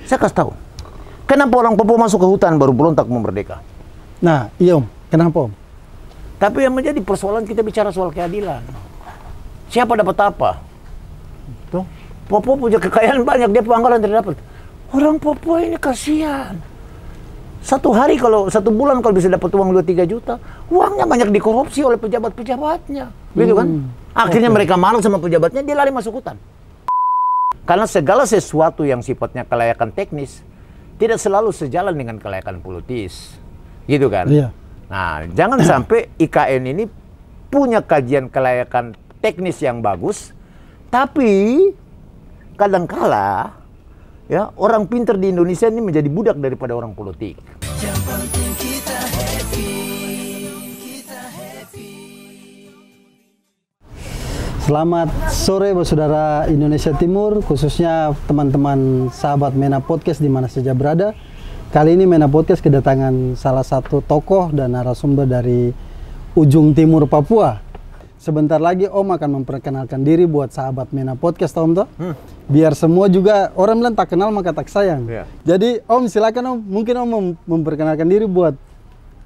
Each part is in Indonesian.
Saya kasih tahu. Kenapa orang Papua masuk ke hutan baru berontak mau merdeka? Nah, iya Om. Kenapa Om? Tapi yang menjadi persoalan kita bicara soal keadilan. Siapa dapat apa? Tuh, Papua punya kekayaan banyak, dia anggaran tidak dapat. Orang Papua ini kasihan. Satu bulan kalau bisa dapat uang 2-3 juta, uangnya banyak dikorupsi oleh pejabat-pejabatnya. Gitu kan? Akhirnya mereka malu sama pejabatnya, dia lari masuk hutan. Karena segala sesuatu yang sifatnya kelayakan teknis, tidak selalu sejalan dengan kelayakan politis. Gitu kan? Iya. Nah, jangan sampai IKN ini punya kajian kelayakan teknis yang bagus, tapi kadangkala ya orang pintar di Indonesia ini menjadi budak daripada orang politik. Yang penting kita happy, kita happy. Selamat sore saudara Indonesia Timur, khususnya teman-teman sahabat Mena Podcast di mana saja berada. Kali ini Mena Podcast kedatangan salah satu tokoh dan narasumber dari ujung timur Papua. Sebentar lagi Om akan memperkenalkan diri buat sahabat Mena Podcast, Om toh. Biar semua juga orang bilang tak kenal maka tak sayang. Jadi Om silakan Om, mungkin Om memperkenalkan diri buat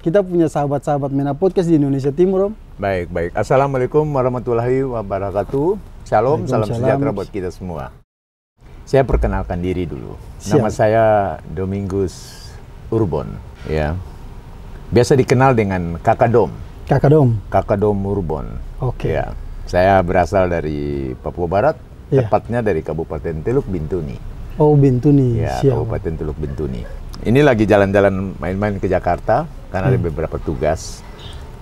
kita punya sahabat-sahabat Mena Podcast di Indonesia Timur, Om. Baik. Assalamualaikum warahmatullahi wabarakatuh. Salam sejahtera buat kita semua. Saya perkenalkan diri dulu. Nama saya Domingus Urbon, ya. Biasa dikenal dengan Kakak Dom. Kakak Dom Urbon. Oke. Ya. Saya berasal dari Papua Barat, tepatnya dari Kabupaten Teluk Bintuni. Oh, Bintuni. Ya, Kabupaten Teluk Bintuni. Ini lagi jalan-jalan main-main ke Jakarta karena ada beberapa tugas.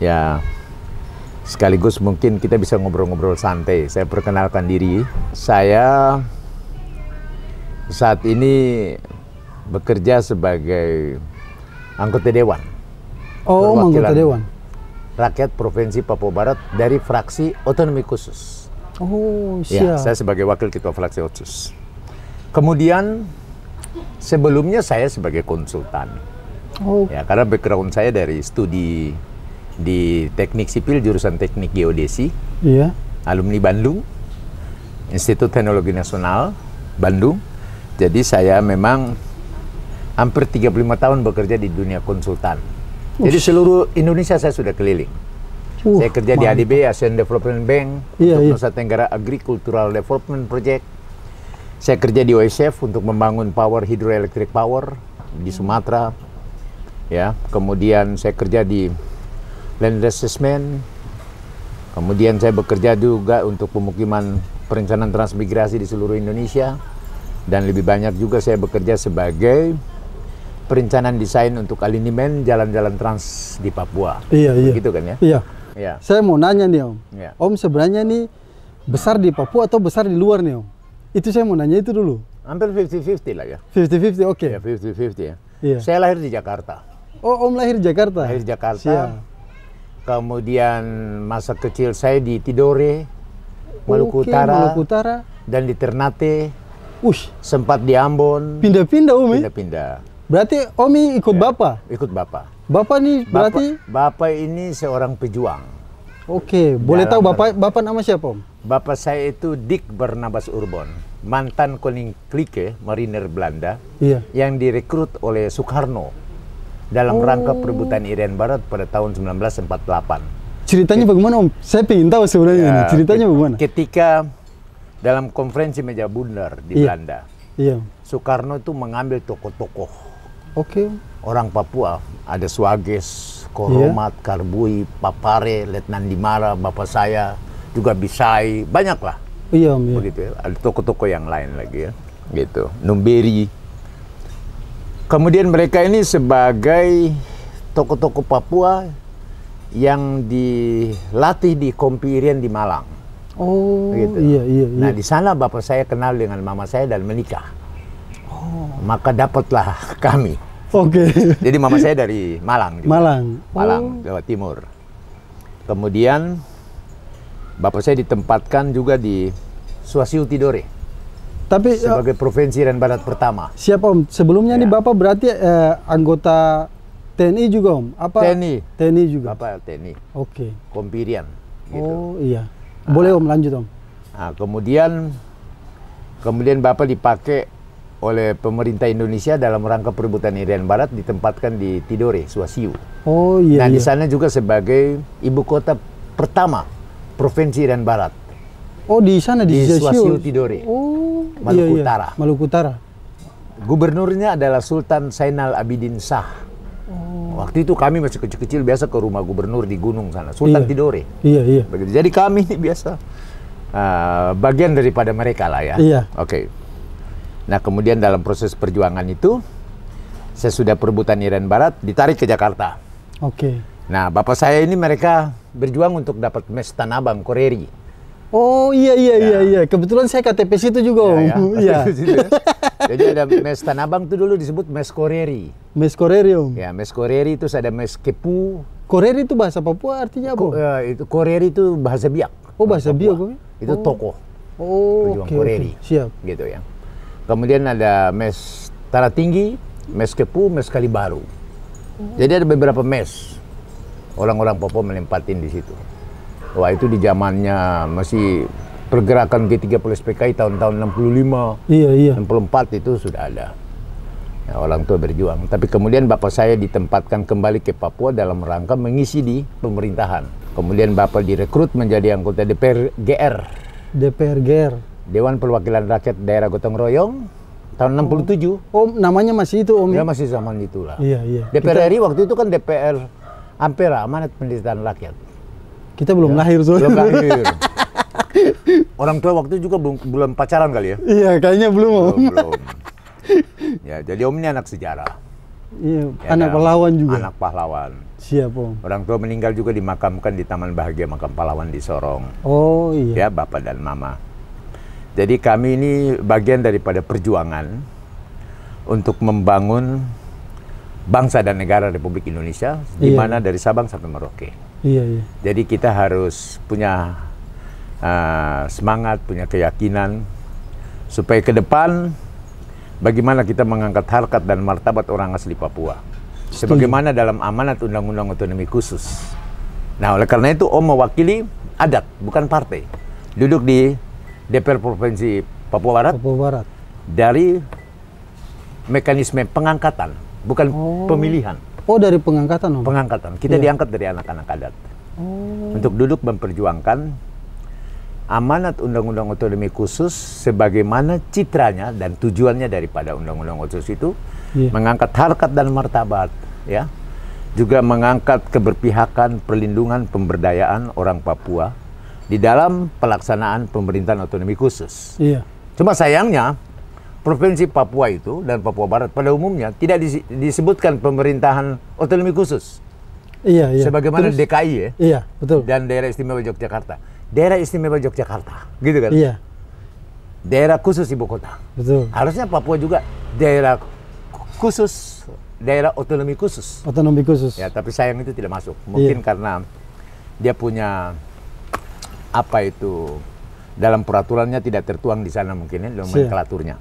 Ya, sekaligus mungkin kita bisa ngobrol-ngobrol santai. Saya perkenalkan diri. Saya saat ini bekerja sebagai anggota dewan. Oh, anggota dewan. Rakyat Provinsi Papua Barat dari fraksi otonomi khusus. Oh, ya, saya sebagai wakil ketua fraksi OTSUS. Kemudian sebelumnya saya sebagai konsultan. Oh. Ya, karena background saya dari studi di teknik sipil jurusan teknik geodesi. Iya. Alumni Bandung, Institut Teknologi Nasional Bandung. Jadi saya memang hampir 35 tahun bekerja di dunia konsultan. Jadi seluruh Indonesia saya sudah keliling. Saya kerja di ADB, Asian Development Bank, untuk Nusa Tenggara Agricultural Development Project. Saya kerja di OSF untuk membangun hydroelectric power di Sumatera. Ya, kemudian saya kerja di Land Assessment. Kemudian saya bekerja juga untuk pemukiman perencanaan transmigrasi di seluruh Indonesia. Dan lebih banyak juga saya bekerja sebagai perencanaan desain untuk alignment jalan-jalan trans di Papua. Iya. Gitu kan ya? Iya. Saya mau nanya nih Om. Ya. Om sebenarnya nih besar di Papua atau besar di luar nih Om? Itu saya mau nanya itu dulu. Hampir 50-50 lah ya. 50-50, oke. Ya, 50-50 ya. Iya. Saya lahir di Jakarta. Oh, Om lahir di Jakarta? Lahir di Jakarta. Kemudian masa kecil saya di Tidore, Maluku Utara. Dan di Ternate. Sempat di Ambon. Pindah-pindah Om? Pindah-pindah. Berarti Om ikut Bapak? Ikut Bapak. Bapak nih berarti? Bapak ini seorang pejuang. Oke, boleh tahu Bapak nama siapa Om? Bapak saya itu Dick Barnabas Urbon, mantan Koninklijke Mariner Belanda, yang direkrut oleh Soekarno dalam rangka perebutan Irian Barat pada tahun 1948. Ceritanya bagaimana Om? Saya pengen tahu sebenarnya ceritanya bagaimana? Ketika dalam konferensi meja bundar di Belanda, Soekarno itu mengambil tokoh-tokoh orang Papua, ada Suages, Koromat, Karbui, Papare, Letnan Dimara, bapak saya, juga Bisai, banyak lah. Begitu ya. Ada tokoh-tokoh yang lain lagi ya, gitu. Numberi. Kemudian mereka ini sebagai tokoh-tokoh Papua yang dilatih di Kompi Irian di Malang. Oh, gitu. Iya. Nah, di sana bapak saya kenal dengan mama saya dan menikah. Maka dapatlah kami. Jadi mama saya dari Malang juga. Malang, Jawa Timur. Kemudian bapak saya ditempatkan juga di Suasiu Tidore. Tapi sebagai provinsi Irian Barat pertama. Siapa Om? Sebelumnya nih Bapak berarti anggota TNI juga Om? Apa? TNI juga. Bapak TNI. Kompi Irian. Gitu. Oh iya. Boleh Om, lanjut Om. Nah, kemudian Bapak dipakai oleh pemerintah Indonesia dalam rangka perebutan Irian Barat ditempatkan di Tidore, Suasiu. Oh iya. Nah, iya. di sana juga sebagai ibu kota pertama Provinsi Irian Barat. Oh, di sana di Suasiu Tidore. Oh, Maluku iya. Utara. Maluku Utara. Gubernurnya adalah Sultan Zainal Abidin Shah. Waktu itu kami masih kecil-kecil biasa ke rumah gubernur di gunung sana, Sultan Tidore. Iya, iya. Begitu. Jadi kami ini biasa bagian daripada mereka lah ya. Iya. Oke. Nah, kemudian dalam proses perjuangan itu, sesudah perebutan Irian Barat ditarik ke Jakarta. Oke. Nah, bapak saya ini mereka berjuang untuk dapat mes Tanah Abang Koreri. Oh iya. Kebetulan saya KTP situ juga, Om. Ya, Iya. Jadi ada mes Tanah Abang itu dulu disebut mes Koreri. Mes Koreri, Om. Ya, mes Koreri itu ada mes Kepu. Koreri itu bahasa Papua artinya apa? Itu Koreri itu bahasa Biak. Oh, bahasa Biak, Om. Itu tokoh. Oh, Berjuang oke. Koreri. Siap. Gitu ya. Kemudian ada mes Tara Tinggi, mes Kepu, mes Kalibaru. Jadi ada beberapa mes. Orang-orang Papua menempatin di situ. Wah, itu di zamannya masih pergerakan G30 PKI tahun-tahun 65. Iya. 64 itu sudah ada. Nah, orang tua berjuang. Tapi kemudian bapak saya ditempatkan kembali ke Papua dalam rangka mengisi di pemerintahan. Kemudian bapak direkrut menjadi anggota DPR GR. DPR GR. Dewan Perwakilan Rakyat Daerah Gotong Royong tahun 67. Oh, namanya masih itu, Om. Ya masih zaman itulah. Iya. DPR RI waktu itu kan DPR Ampera, Amanat Penderitaan Rakyat. Kita belum lahir soalnya. Belum lahir. Orang tua waktu itu juga belum pacaran kali ya? Iya, kayaknya belum, Om. Belum. Ya, jadi Om ini anak sejarah. Iya, Ya, anak pahlawan juga. Anak pahlawan. Siap, Om. Orang tua meninggal juga dimakamkan di Taman Bahagia Makam Pahlawan di Sorong. Oh, iya. Ya, bapak dan mama. Jadi kami ini bagian daripada perjuangan untuk membangun bangsa dan negara Republik Indonesia, di mana dari Sabang sampai Merauke. Iya. Jadi kita harus punya semangat, punya keyakinan supaya ke depan bagaimana kita mengangkat harkat dan martabat orang asli Papua. Sebagaimana dalam amanat Undang-Undang Otonomi Khusus. Nah, oleh karena itu Om mewakili adat, bukan partai. Duduk di DPR Provinsi Papua Barat. Papua Barat. Dari mekanisme pengangkatan, bukan pemilihan. Oh, dari pengangkatan, Om. Pengangkatan. Kita diangkat dari anak-anak adat. Untuk duduk memperjuangkan amanat Undang-Undang Otonomi Khusus sebagaimana citranya dan tujuannya daripada Undang-Undang Khusus itu mengangkat harkat dan martabat, ya. Juga mengangkat keberpihakan, perlindungan, pemberdayaan orang Papua di dalam pelaksanaan pemerintahan otonomi khusus. Iya. Cuma sayangnya Provinsi Papua itu dan Papua Barat pada umumnya tidak disebutkan pemerintahan otonomi khusus. Iya. Sebagaimana Terus? DKI ya. Iya, betul. Dan Daerah Istimewa Yogyakarta. Daerah Istimewa Yogyakarta, gitu kan? Iya, Daerah khusus ibu kota. betul. Harusnya Papua juga daerah khusus, daerah otonomi khusus. Otonomi khusus. Ya, tapi sayang itu tidak masuk. Mungkin karena dia punya apa itu dalam peraturannya tidak tertuang di sana mungkin ya, nomenklaturnya.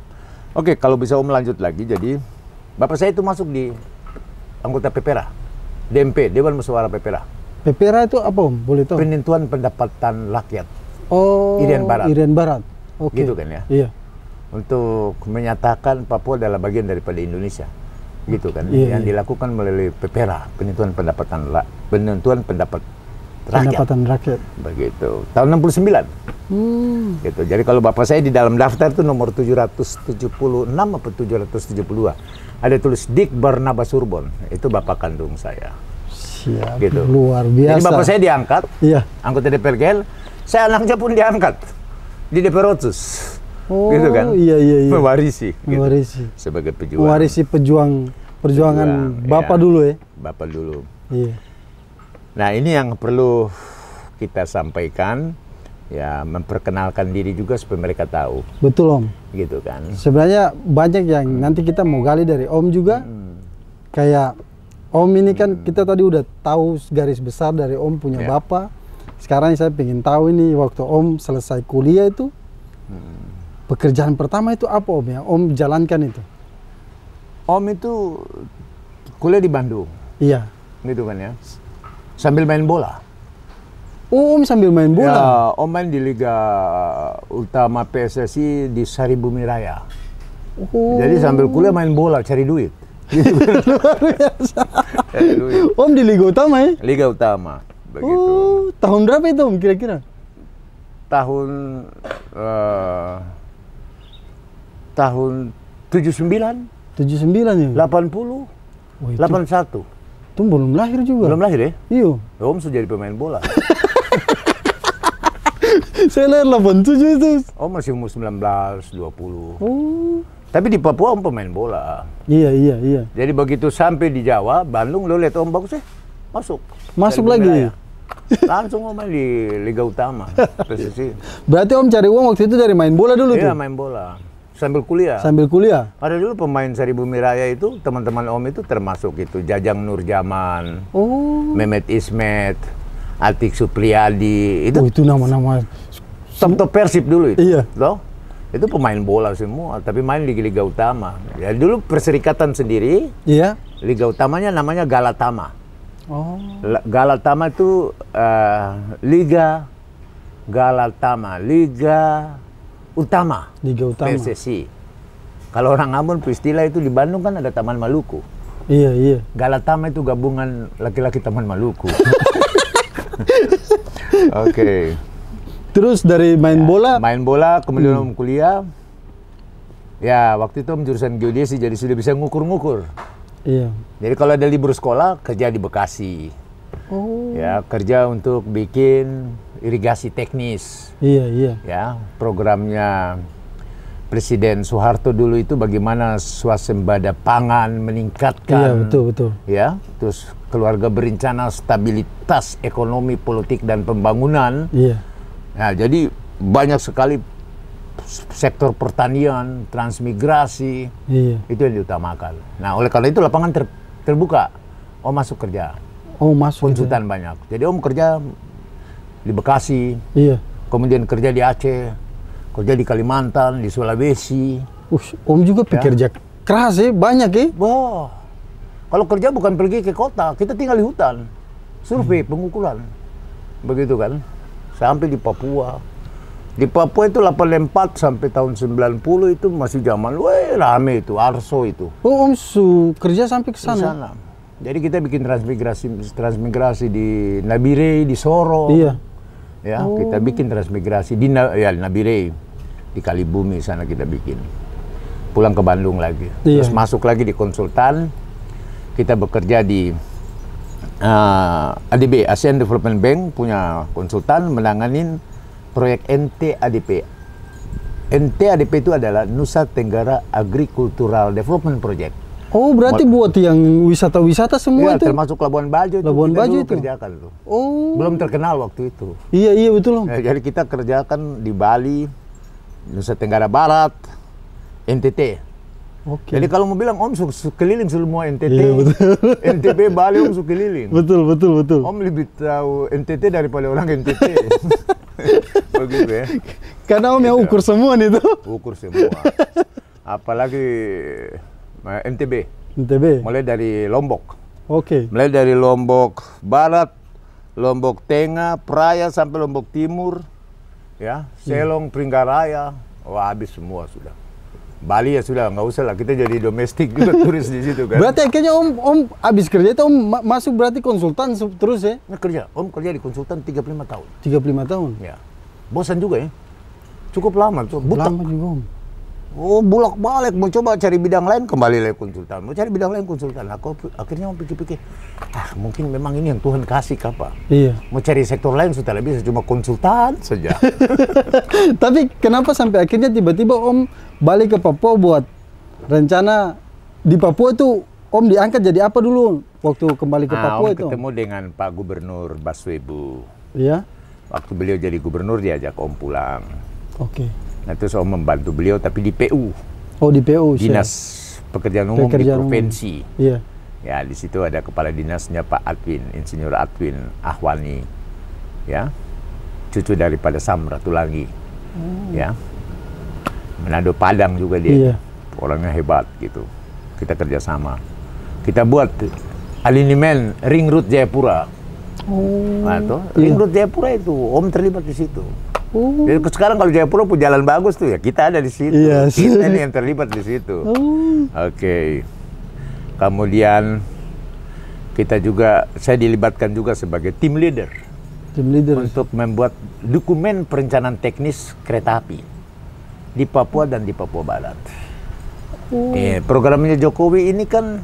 Oke, kalau bisa Om lanjut lagi. Jadi bapak saya itu masuk di anggota PPRA, DMP, Dewan Musyawarah PPRA. PPRA itu apa, Om? Boleh tahu? Penentuan Pendapatan Rakyat. Oh, Irian Barat. Irian Barat. Oke. Gitu kan ya. Iya. Untuk menyatakan Papua adalah bagian daripada Indonesia. Gitu kan. Iya, Yang dilakukan melalui PPRA, Penentuan Pendapat Rakyat. Pendapatan rakyat. Begitu. Tahun 69. Gitu. Jadi kalau bapak saya di dalam daftar itu nomor 776 atau 772. Ada tulis Dik Barnabas Surbon. Itu bapak kandung saya. Siap. Gitu. Luar biasa. Jadi bapak saya diangkat, Iya. anggota DPR GL, saya anaknya pun diangkat di DPR Otsus. Oh, Gitu kan. Iya. Mewarisi. Gitu. Mewarisi. Sebagai pejuang. Mewarisi perjuangan Bapak iya. dulu ya. Bapak dulu. Iya. Nah, ini yang perlu kita sampaikan, ya, memperkenalkan diri juga supaya mereka tahu, Betul, Om. gitu kan. Sebenarnya banyak yang nanti kita mau gali dari Om juga. Kayak Om ini kan kita tadi udah tahu garis besar dari Om punya bapak. Sekarang saya pengen tahu ini waktu Om selesai kuliah itu, pekerjaan pertama itu apa, Om, ya? Om jalankan itu? Om itu kuliah di Bandung, Iya. gitu kan ya. Sambil main bola. Oh, Om sambil main bola? Ya, Om main di Liga Utama PSSI di Saribumi Raya. Oh. Jadi sambil kuliah main bola, cari duit. Luar biasa. Cari duit. Om di Liga Utama ya? Liga Utama. Begitu. Oh, tahun berapa itu Om kira-kira? Tahun 79, 79 ya? 80, Oh, itu, 81. itu belum lahir juga. Belum lahir ya? Iya. Om sudah jadi pemain bola. Saya lahir 87 itu. Om masih umur 19, 20. Oh. Tapi di Papua Om pemain bola. Iya, iya, iya. Jadi begitu sampai di Jawa, Bandung, lo lihat Om bagus ya? Masuk. Masuk Dari lagi? wilayah. Langsung Om main di Liga Utama. Presisi. Berarti Om cari uang waktu itu dari main bola dulu Iya, tuh? main bola. Sambil kuliah. Sambil kuliah? Ada dulu pemain Sari Bumi Raya itu, teman-teman Om itu termasuk itu. Jajang Nurjaman, Oh. Mehmet Ismet, Atik Supriyadi. Oh, Itu itu nama-nama. top Persib dulu itu. Iya. Loh? Itu pemain bola semua, tapi main di Liga Utama. Ya dulu perserikatan sendiri, Iya. Liga Utamanya namanya Galatama. Oh. Galatama itu Liga Galatama, Liga Utama, Liga Utama. PSSI. Kalau orang Ambon istilah itu di Bandung kan ada Taman Maluku. Iya, iya. Galatama itu gabungan laki-laki Taman Maluku. Oke. Terus dari main bola? Main bola, kemudian Om kuliah. Ya, waktu itu Om jurusan geodesi, jadi sudah bisa ngukur-ngukur. Iya. Jadi kalau ada libur sekolah, kerja di Bekasi. Oh. Ya, kerja untuk bikin irigasi teknis. Iya, iya. Ya, programnya Presiden Soeharto dulu itu bagaimana swasembada pangan meningkatkan. Iya, betul, betul. Ya, terus keluarga berencana stabilitas ekonomi, politik dan pembangunan. Iya. Nah, jadi banyak sekali sektor pertanian, transmigrasi, Iya. itu yang diutamakan. Nah, oleh karena itu lapangan terbuka. Om masuk kerja, Oh, masuk. konsultan banyak. Jadi Om kerja di Bekasi, Iya. kemudian kerja di Aceh, kerja di Kalimantan, di Sulawesi. Om juga pekerja keras ya, banyak ya. Wah, kalau kerja bukan pergi ke kota, kita tinggal di hutan, survei, pengukuran, begitu kan? Sampai di Papua. Di Papua itu 84 sampai tahun 90 itu masih zaman, weh rame itu, Arso itu. Oh, Om kerja sampai ke Di sana. sana. Jadi kita bikin transmigrasi di Nabire, di Soro. Iya. Ya, kita bikin transmigrasi di Nabire, di Kalibumi sana kita bikin. Pulang ke Bandung lagi. Iya. Terus masuk lagi di konsultan. Kita bekerja di ADB, ASEAN Development Bank, punya konsultan menanganin proyek NTADP. NTADP itu adalah Nusa Tenggara Agricultural Development Project. Oh, berarti buat yang wisata-wisata semua Ya, itu? termasuk Labuan Bajo. Labuan kita Bajo dulu itu? kerjakan tuh. Oh. Belum terkenal waktu itu. Iya, iya betul Om. Ya, jadi kita kerjakan di Bali, Nusa Tenggara Barat, NTT. Oke. Jadi kalau mau bilang Om keliling semua NTT, Iya, betul. NTB Bali Om keliling. Betul, betul, betul. Om lebih tahu NTT daripada orang NTT. Begitu ya. Karena Om yang ukur semua nih tuh. Ukur semua. Apalagi NTB. NTB. Mulai dari Lombok. Oke. Mulai dari Lombok Barat, Lombok Tengah, Praia sampai Lombok Timur. Ya, Selong, Pringgaraya. Wah, habis semua sudah. Bali ya sudah, nggak usah lah, kita jadi domestik juga turis di situ kan. Berarti akhirnya Om habis kerja itu Om masuk berarti konsultan terus ya? Nah, Om kerja di konsultan 35 tahun. 35 tahun. Ya. Bosan juga ya. Cukup lama tuh, butak. Lama juga Om. Oh, bolak-balik mau coba cari bidang lain kembali lagi konsultan. Mau cari bidang lain konsultan. Aku akhirnya mau pikir-pikir, mungkin memang ini yang Tuhan kasih apa. Iya. Mau cari sektor lain sudah lebih bisa cuma konsultan saja. Tapi kenapa sampai akhirnya tiba-tiba Om balik ke Papua buat rencana di Papua itu Om diangkat jadi apa dulu waktu kembali ke Papua Om itu? ketemu dengan Pak Gubernur Baswebu. Iya. Waktu beliau jadi gubernur diajak Om pulang. Oke. Nah, terus Om membantu beliau tapi di PU. Oh, di PU. Dinas Pekerjaan Umum di provinsi. Iya. Ya, di situ ada kepala dinasnya Pak Adwin, Insinyur Adwin Ahwani. Ya. Cucu daripada Sam Ratulangi. Ya. Manado Padang juga dia. Iya. Orangnya hebat gitu. Kita kerjasama. Kita buat alignment Ring Road Jayapura. Oh. Nah, Ring Road Jayapura itu Om terlibat di situ. Jadi sekarang kalau Jayapura punya jalan bagus tuh ya kita ada di situ. Yes. Kita ini yang terlibat di situ. Oke. Kemudian kita juga, saya dilibatkan juga sebagai tim leader untuk membuat dokumen perencanaan teknis kereta api di Papua dan di Papua Barat. Programnya Jokowi ini kan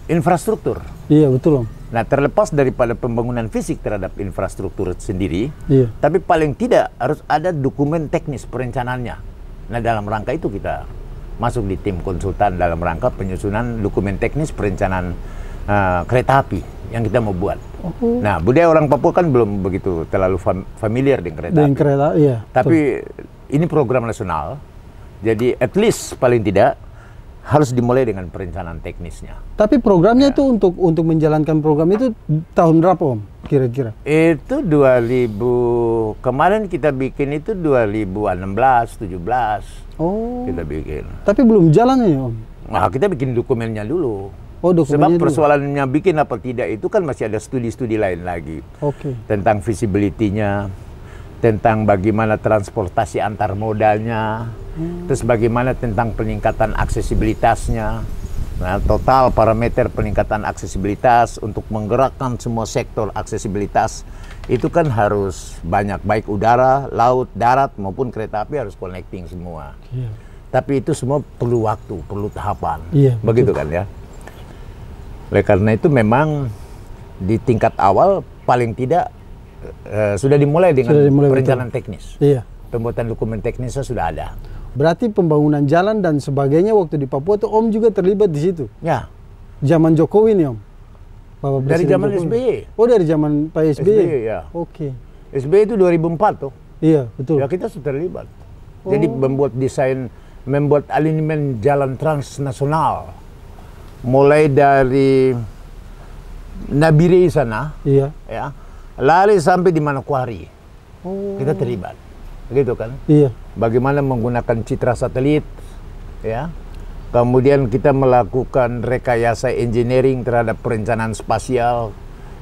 infrastruktur. Iya, betul, Om. Nah, terlepas daripada pembangunan fisik terhadap infrastruktur sendiri, Iya. tapi paling tidak harus ada dokumen teknis perencanaannya. Nah, dalam rangka itu kita masuk di tim konsultan dalam rangka penyusunan dokumen teknis perencanaan kereta api yang kita mau buat. Nah, budaya orang Papua kan belum begitu terlalu familiar dengan kereta api. Iya. Tapi ini program nasional, jadi at least paling tidak harus dimulai dengan perencanaan teknisnya. Tapi programnya itu untuk menjalankan program itu tahun berapa, Om? Kira-kira? Itu 2000, kemarin kita bikin itu 2016, 17. Oh. Kita bikin. Tapi belum jalan ya, Om? Nah, kita bikin dokumennya dulu. Oh, dokumennya Sebab dulu. persoalannya bikin apa tidak itu kan masih ada studi-studi lain lagi. Oke. Tentang visibility-nya, tentang bagaimana transportasi antar modalnya, terus bagaimana tentang peningkatan aksesibilitasnya. Nah, total parameter peningkatan aksesibilitas untuk menggerakkan semua sektor aksesibilitas itu kan harus banyak, baik udara, laut, darat maupun kereta api harus connecting semua. Iya. Tapi itu semua perlu waktu, perlu tahapan. Iya, begitu kan ya. Oleh karena itu memang di tingkat awal paling tidak sudah dimulai dengan perencanaan teknis. Iya. Pembuatan dokumen teknisnya sudah ada. Berarti pembangunan jalan dan sebagainya waktu di Papua tuh Om juga terlibat di situ. Ya. Zaman Jokowi nih, Om. Bapak Dari Presiden zaman Jokowi. SBY. Oh, dari zaman Pak SBY. SBY, ya. Oke. SBY itu 2004 tuh. Iya, betul. Ya kita sudah terlibat. Jadi membuat desain, membuat alignment jalan transnasional. Mulai dari Nabire sana, Iya. ya, lari sampai di Manokwari. Oh. Kita terlibat. Begitu kan? Iya. Bagaimana menggunakan citra satelit, ya. Kemudian kita melakukan rekayasa engineering terhadap perencanaan spasial,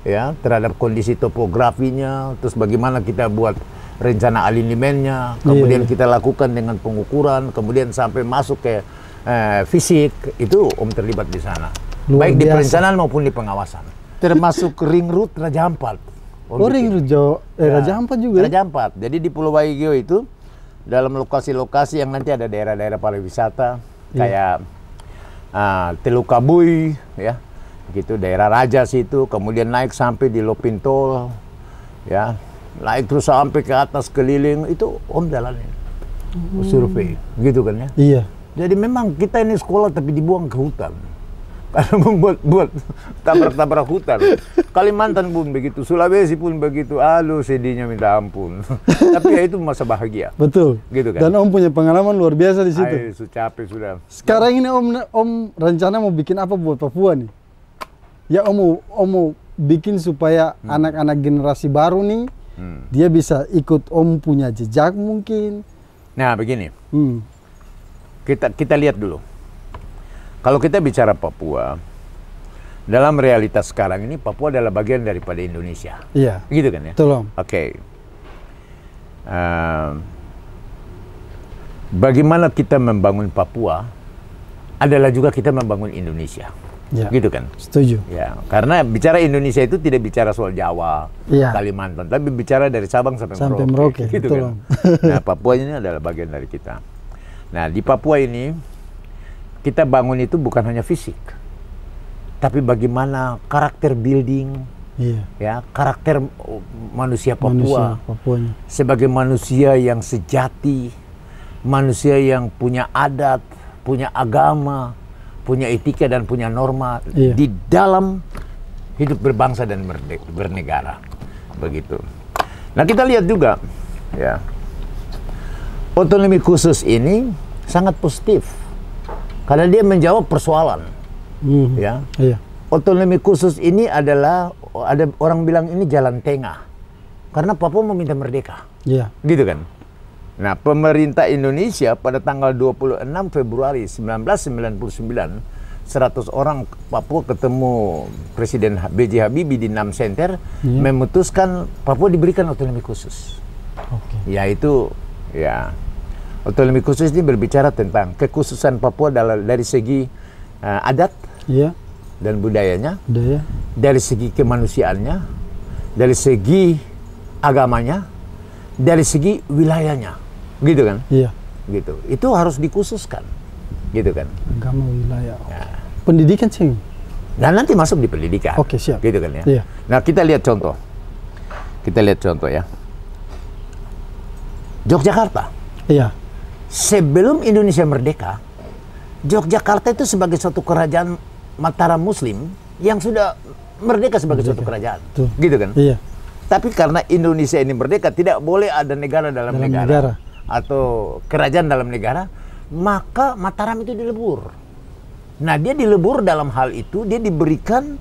ya, terhadap kondisi topografinya, terus bagaimana kita buat rencana alignmentnya, kemudian kita lakukan dengan pengukuran, kemudian sampai masuk ke fisik, itu Om terlibat di sana. Luar Baik di biasa. perencanaan maupun di pengawasan. Termasuk ring route Raja Ampat. Oh, ring route Raja Ampat juga. Raja Ampat. Jadi di Pulau Waigeo itu dalam lokasi-lokasi yang nanti ada daerah-daerah pariwisata kayak Teluk Kabui, ya, gitu, daerah Raja situ, kemudian naik sampai di Lopintol, ya, naik terus sampai ke atas keliling itu Om jalanin, survei, gitu kan ya. Iya. Jadi memang kita ini sekolah tapi dibuang ke hutan. Karena membuat tabrak-tabrak hutan. Kalimantan pun begitu, Sulawesi pun begitu. Aduh, sedihnya minta ampun. Tapi ya itu masa bahagia. Betul. Gitu kan. Dan Om punya pengalaman luar biasa di situ. Ay, capek sudah. Sekarang ini Om rencana mau bikin apa buat Papua nih? Ya Om mau bikin supaya anak-anak generasi baru nih dia bisa ikut Om punya jejak mungkin. Nah, begini. Kita lihat dulu. Kalau kita bicara Papua, dalam realitas sekarang ini Papua adalah bagian daripada Indonesia. Iya. Gitu kan ya? Tolong. Oke. Bagaimana kita membangun Papua adalah juga kita membangun Indonesia. Ya. Gitu kan? Setuju. Ya, karena bicara Indonesia itu tidak bicara soal Jawa, Ya. Kalimantan, tapi bicara dari Sabang sampai Merauke. Gitu betul. kan? Nah, Papua ini adalah bagian dari kita. Nah, di Papua ini kita bangun itu bukan hanya fisik, tapi bagaimana karakter building, ya, karakter manusia Papua, Papuanya. sebagai manusia yang sejati, manusia yang punya adat, punya agama, punya etika dan punya norma di dalam hidup berbangsa dan bernegara, begitu. Nah, kita lihat juga, ya, otonomi khusus ini sangat positif. Karena dia menjawab persoalan, ya. Iya. Otonomi khusus ini adalah, ada orang bilang ini jalan tengah, karena Papua meminta merdeka, Iya. gitu kan. Nah, pemerintah Indonesia pada tanggal 26 Februari 1999 100 orang Papua ketemu Presiden B.J. Habibie di NAM Center, memutuskan Papua diberikan otonomi khusus. Yaitu otonomi khusus ini berbicara tentang kekhususan Papua dari segi adat dan budayanya, dari segi kemanusiaannya, dari segi agamanya, dari segi wilayahnya, gitu kan? Iya. Gitu. Itu harus dikhususkan, gitu kan? Agama, wilayah. Pendidikan sih. Dan nanti masuk di pendidikan. Oke, siap. Gitu kan ya. Iya. Nah, kita lihat contoh. Ya. Yogyakarta. Iya. Sebelum Indonesia merdeka, Yogyakarta itu sebagai suatu kerajaan Mataram Muslim yang sudah merdeka sebagai suatu kerajaan. Tuh. Gitu kan? Iya. Tapi karena Indonesia ini merdeka, tidak boleh ada negara dalam negara atau kerajaan dalam negara, maka Mataram itu dilebur. Nah, dia dilebur dalam hal itu, dia diberikan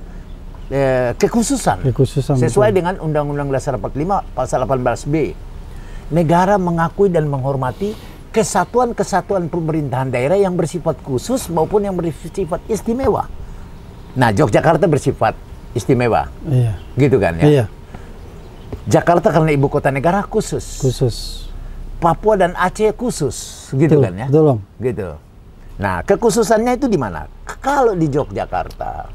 kekhususan sesuai dengan Undang-Undang Dasar 45 pasal 18B. Negara mengakui dan menghormati kesatuan-kesatuan pemerintahan daerah yang bersifat khusus maupun yang bersifat istimewa. Nah, Yogyakarta bersifat istimewa. Iya. Gitu kan ya? Iya. Jakarta karena ibu kota negara khusus. Papua dan Aceh khusus, gitu kan ya? Betul. Gitu. Nah, kekhususannya itu di mana? Kalau di Yogyakarta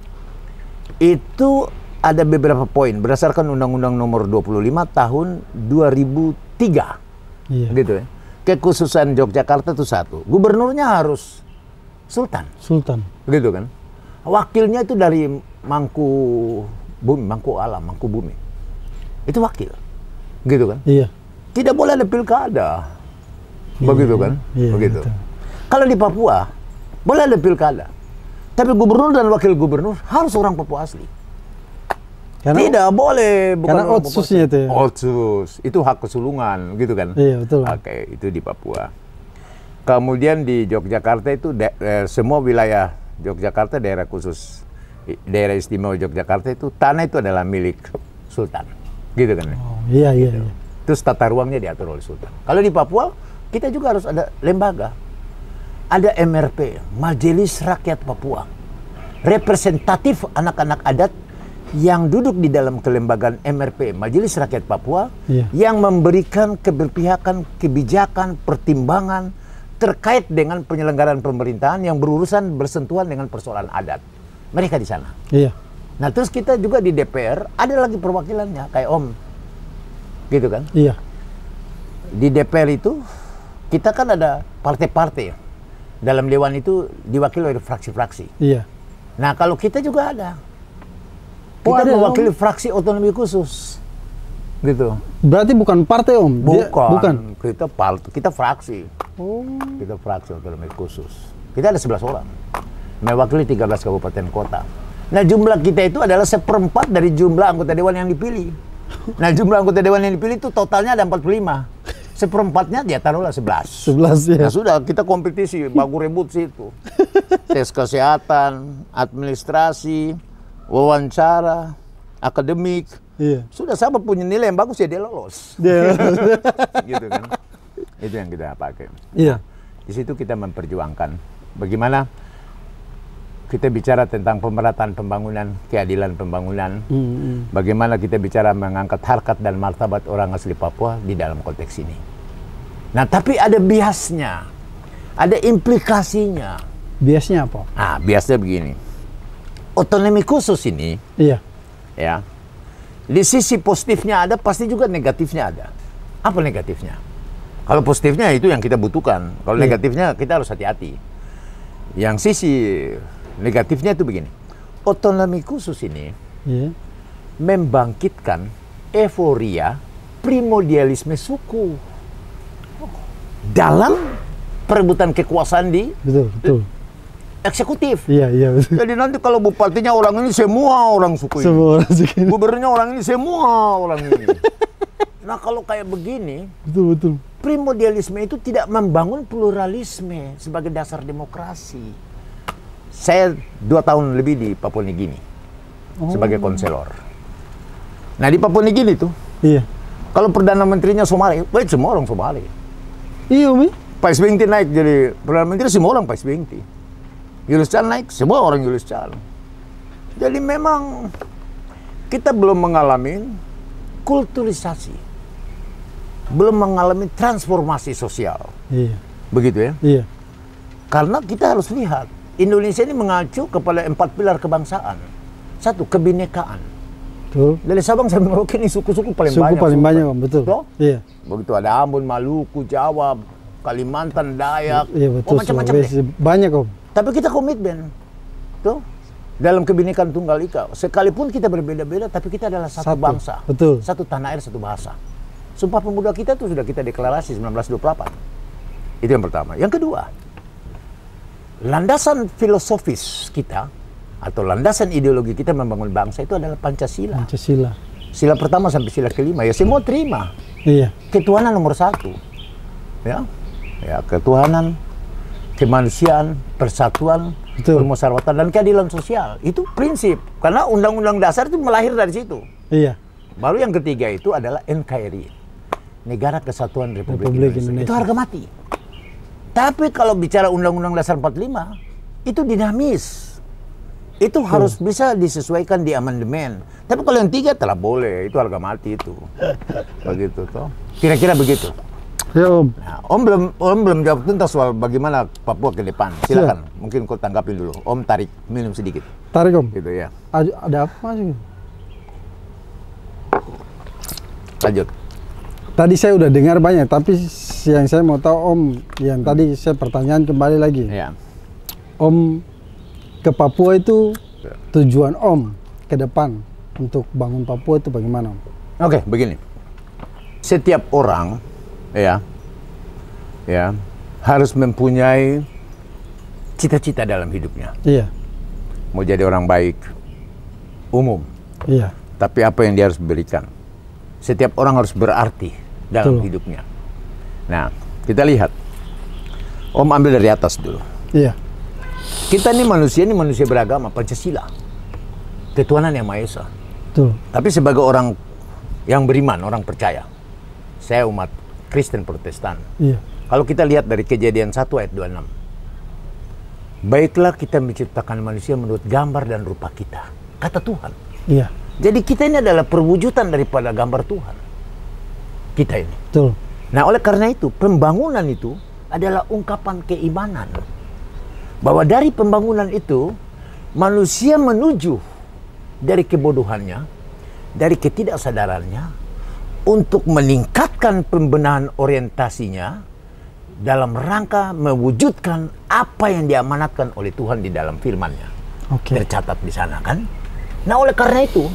itu ada beberapa poin berdasarkan Undang-Undang Nomor 25 tahun 2003. Iya. Gitu ya. Kekhususan Yogyakarta itu satu, gubernurnya harus sultan. Gitu kan? Wakilnya itu dari Mangku Bumi. Itu wakil. Gitu kan? Iya. Tidak boleh ada pilkada. Begitu kan? Iya, begitu. Betul. Kalau di Papua, boleh ada pilkada. Tapi gubernur dan wakil gubernur harus orang Papua asli. Tidak boleh. Karena otsusnya itu ya? Otsus. Itu hak kesulungan, gitu kan? Iya, betul. Oke, itu di Papua. Kemudian di Yogyakarta itu, semua wilayah Yogyakarta, daerah khusus, daerah istimewa Yogyakarta itu, tanah itu adalah milik sultan. Gitu kan? Oh, iya. Terus tata ruangnya diatur oleh sultan. Kalau di Papua, kita juga harus ada lembaga. Ada MRP, Majelis Rakyat Papua. Representatif anak-anak adat yang duduk di dalam kelembagaan MRP, Majelis Rakyat Papua, yang memberikan keberpihakan, kebijakan, pertimbangan terkait dengan penyelenggaraan pemerintahan yang berurusan bersentuhan dengan persoalan adat. Mereka di sana. Iya. Nah, terus kita juga di DPR ada lagi perwakilannya, kayak Om. Gitu kan? Iya. Di DPR itu kita kan ada partai-partai. Dalam dewan itu diwakili oleh fraksi-fraksi. Iya. Nah, kalau kita juga ada. Kita mewakili fraksi otonomi khusus. Gitu. Berarti bukan partai, Om? Bukan. Kita fraksi. Kita fraksi otonomi khusus. Kita ada 11 orang. Mewakili 13 kabupaten kota. Nah, jumlah kita itu adalah 1/4 dari jumlah anggota dewan yang dipilih. Nah, jumlah anggota dewan yang dipilih itu totalnya ada 45. 1/4-nya dia taruhlah 11. 11 ya. Nah, sudah kita kompetisi, baku rebut situ. Tes kesehatan, administrasi, wawancara, akademik. Iya. Sudah siapa punya nilai yang bagus ya dia lolos. Gitu kan. Itu yang kita pakai. Iya. Di situ kita memperjuangkan bagaimana kita bicara tentang pemerataan pembangunan, keadilan pembangunan. Bagaimana kita bicara mengangkat harkat dan martabat orang asli Papua di dalam konteks ini. Nah, tapi ada biasnya, ada implikasinya. Biasnya apa? Nah, biasanya begini. Otonomi khusus ini, ya, di sisi positifnya ada, pasti juga negatifnya ada. Apa negatifnya? Kalau positifnya itu yang kita butuhkan. Kalau negatifnya kita harus hati-hati. Yang sisi negatifnya itu begini. Otonomi khusus ini membangkitkan euforia primordialisme suku dalam perebutan kekuasaan di eksekutif. Iya, betul. Jadi nanti kalau bupatinya orang ini, semua orang suku ini. Semua orang suku ini. Gubernurnya orang ini, semua orang ini. Nah, kalau kayak begini, betul. Primordialisme itu tidak membangun pluralisme sebagai dasar demokrasi. Saya 2 tahun lebih di Papua Nugini sebagai konselor. Nah, di Papua Nugini tuh, kalau Perdana Menterinya Somali, semua orang Somali. Iya, Mi. Pak SBY naik jadi Perdana Menteri, semua orang Pak SBY. Julius Caesar naik, semua orang Julius Caesar. Jadi memang kita belum mengalami kulturisasi, belum mengalami transformasi sosial. Iya. Begitu ya? Iya. Karena kita harus lihat, Indonesia ini mengacu kepada 4 pilar kebangsaan. 1, kebinekaan. Betul. Dari Sabang sampai Merauke ini suku-suku paling banyak. Suku paling banyak, Om, betul. Toh? Iya. Begitu ada Ambon, Maluku, Jawa, Kalimantan, Dayak, Iya, betul. macam-macam deh. Banyak, Om. Tapi kita komitmen, tuh, dalam kebinekaan tunggal ika. Sekalipun kita berbeda-beda, tapi kita adalah satu bangsa. Betul. Satu tanah air, satu bahasa. Sumpah Pemuda kita tuh sudah kita deklarasi 1928. Itu yang pertama. Yang kedua, landasan filosofis kita atau landasan ideologi kita membangun bangsa itu adalah Pancasila. Pancasila. Sila pertama sampai sila kelima ya semua terima. Iya. Ketuhanan nomor 1, ya, ketuhanan, kemanusiaan, persatuan, Betul. permusyawaratan dan keadilan sosial itu prinsip. Karena Undang-Undang Dasar itu melahir dari situ. Iya. Baru yang ketiga itu adalah NKRI, Negara Kesatuan Republik Indonesia. Indonesia. Itu harga mati. Tapi kalau bicara Undang-Undang Dasar 45 itu dinamis. Itu harus bisa disesuaikan di amandemen. Tapi kalau yang 3 telah boleh, itu harga mati itu. Begitu toh. Kira-kira begitu. Ya, Om. Nah, Om belum jawab tentang soal bagaimana Papua ke depan. Silakan, mungkin kau tanggapin dulu. Om tarik minum sedikit. Tarik, Om. Gitu ya. Ada apa sih? Lanjut. Tadi saya udah dengar banyak, tapi yang saya mau tahu, Om, yang tadi saya pertanyaan kembali lagi. Ya. Om ke Papua itu tujuan Om ke depan untuk bangun Papua itu bagaimana, Om? Oke, begini. Setiap orang ya harus mempunyai cita-cita dalam hidupnya. Iya. Mau jadi orang baik umum. Iya. Tapi apa yang dia harus berikan? Setiap orang harus berarti dalam Betul. hidupnya. Nah, kita lihat. Om ambil dari atas dulu. Iya. Kita ini manusia beragama, Pancasila. Ketuhanan Yang Maha Esa. Betul. Tapi sebagai orang yang beriman, orang percaya. Saya umat Kristen Protestan. Iya. Kalau kita lihat dari Kejadian 1 ayat 26. Baiklah kita menciptakan manusia menurut gambar dan rupa kita. Kata Tuhan. Iya. Jadi kita ini adalah perwujudan daripada gambar Tuhan. Kita ini. Betul. Nah, oleh karena itu, pembangunan itu adalah ungkapan keimanan. Bahwa dari pembangunan itu, manusia menuju dari kebodohannya, dari ketidaksadarannya, untuk meningkatkan pembenahan orientasinya dalam rangka mewujudkan apa yang diamanatkan oleh Tuhan di dalam firman-Nya. Oke. Tercatat di sana kan. Nah, oleh karena itu,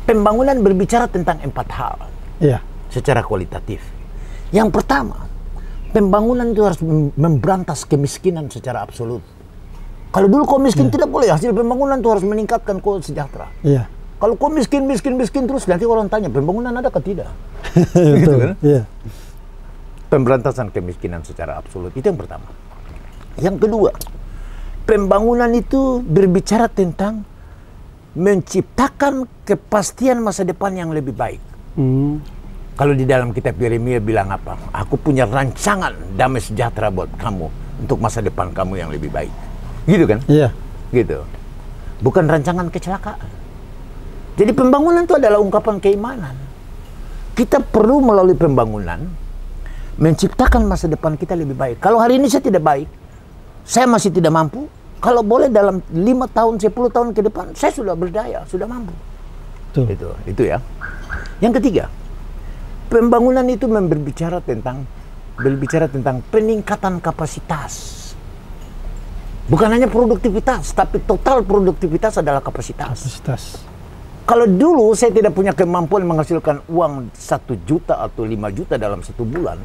pembangunan berbicara tentang 4 hal Iya. secara kualitatif. Yang pertama, pembangunan itu harus memberantas kemiskinan secara absolut. Kalau dulu kau miskin tidak boleh, hasil pembangunan itu harus meningkatkan kau sejahtera. Iya. Kalau kau miskin terus, nanti orang tanya, pembangunan ada atau tidak? Betul. kan? Iya. Pemberantasan kemiskinan secara absolut, itu yang pertama. Yang kedua, pembangunan itu berbicara tentang menciptakan kepastian masa depan yang lebih baik. Kalau di dalam kitab Yeremia bilang apa? Aku punya rancangan damai sejahtera buat kamu untuk masa depan kamu yang lebih baik. Gitu kan? Iya. Gitu. Bukan rancangan kecelakaan. Jadi pembangunan itu adalah ungkapan keimanan. Kita perlu melalui pembangunan menciptakan masa depan kita lebih baik. Kalau hari ini saya tidak baik, saya masih tidak mampu. Kalau boleh dalam 5 tahun, 10 tahun ke depan, saya sudah berdaya, sudah mampu. Betul. Itu ya. Yang ketiga, pembangunan itu berbicara tentang peningkatan kapasitas. Bukan hanya produktivitas, tapi total produktivitas adalah kapasitas. Kalau dulu saya tidak punya kemampuan menghasilkan uang 1 juta atau 5 juta dalam 1 bulan,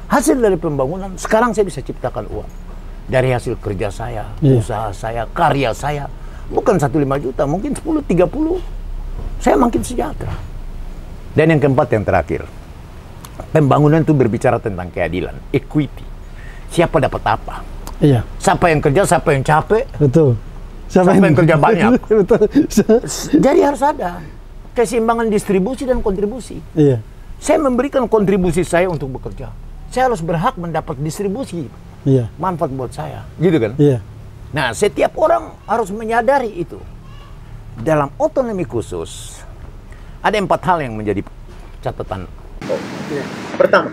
hasil dari pembangunan, sekarang saya bisa ciptakan uang. Dari hasil kerja saya, usaha saya, karya saya. Bukan 1,5 juta, mungkin 10, 30. Saya makin sejahtera. Dan yang keempat, yang terakhir. Pembangunan itu berbicara tentang keadilan, equity. Siapa dapat apa? Iya. Siapa yang kerja, siapa yang capek. Betul. Siapa yang kerja banyak. Betul. Jadi harus ada keseimbangan distribusi dan kontribusi. Iya. Saya memberikan kontribusi saya untuk bekerja. Saya harus berhak mendapat distribusi. Iya. Manfaat buat saya. Gitu kan? Iya. Nah, setiap orang harus menyadari itu. Dalam otonomi khusus, ada 4 hal yang menjadi catatan. Pertama,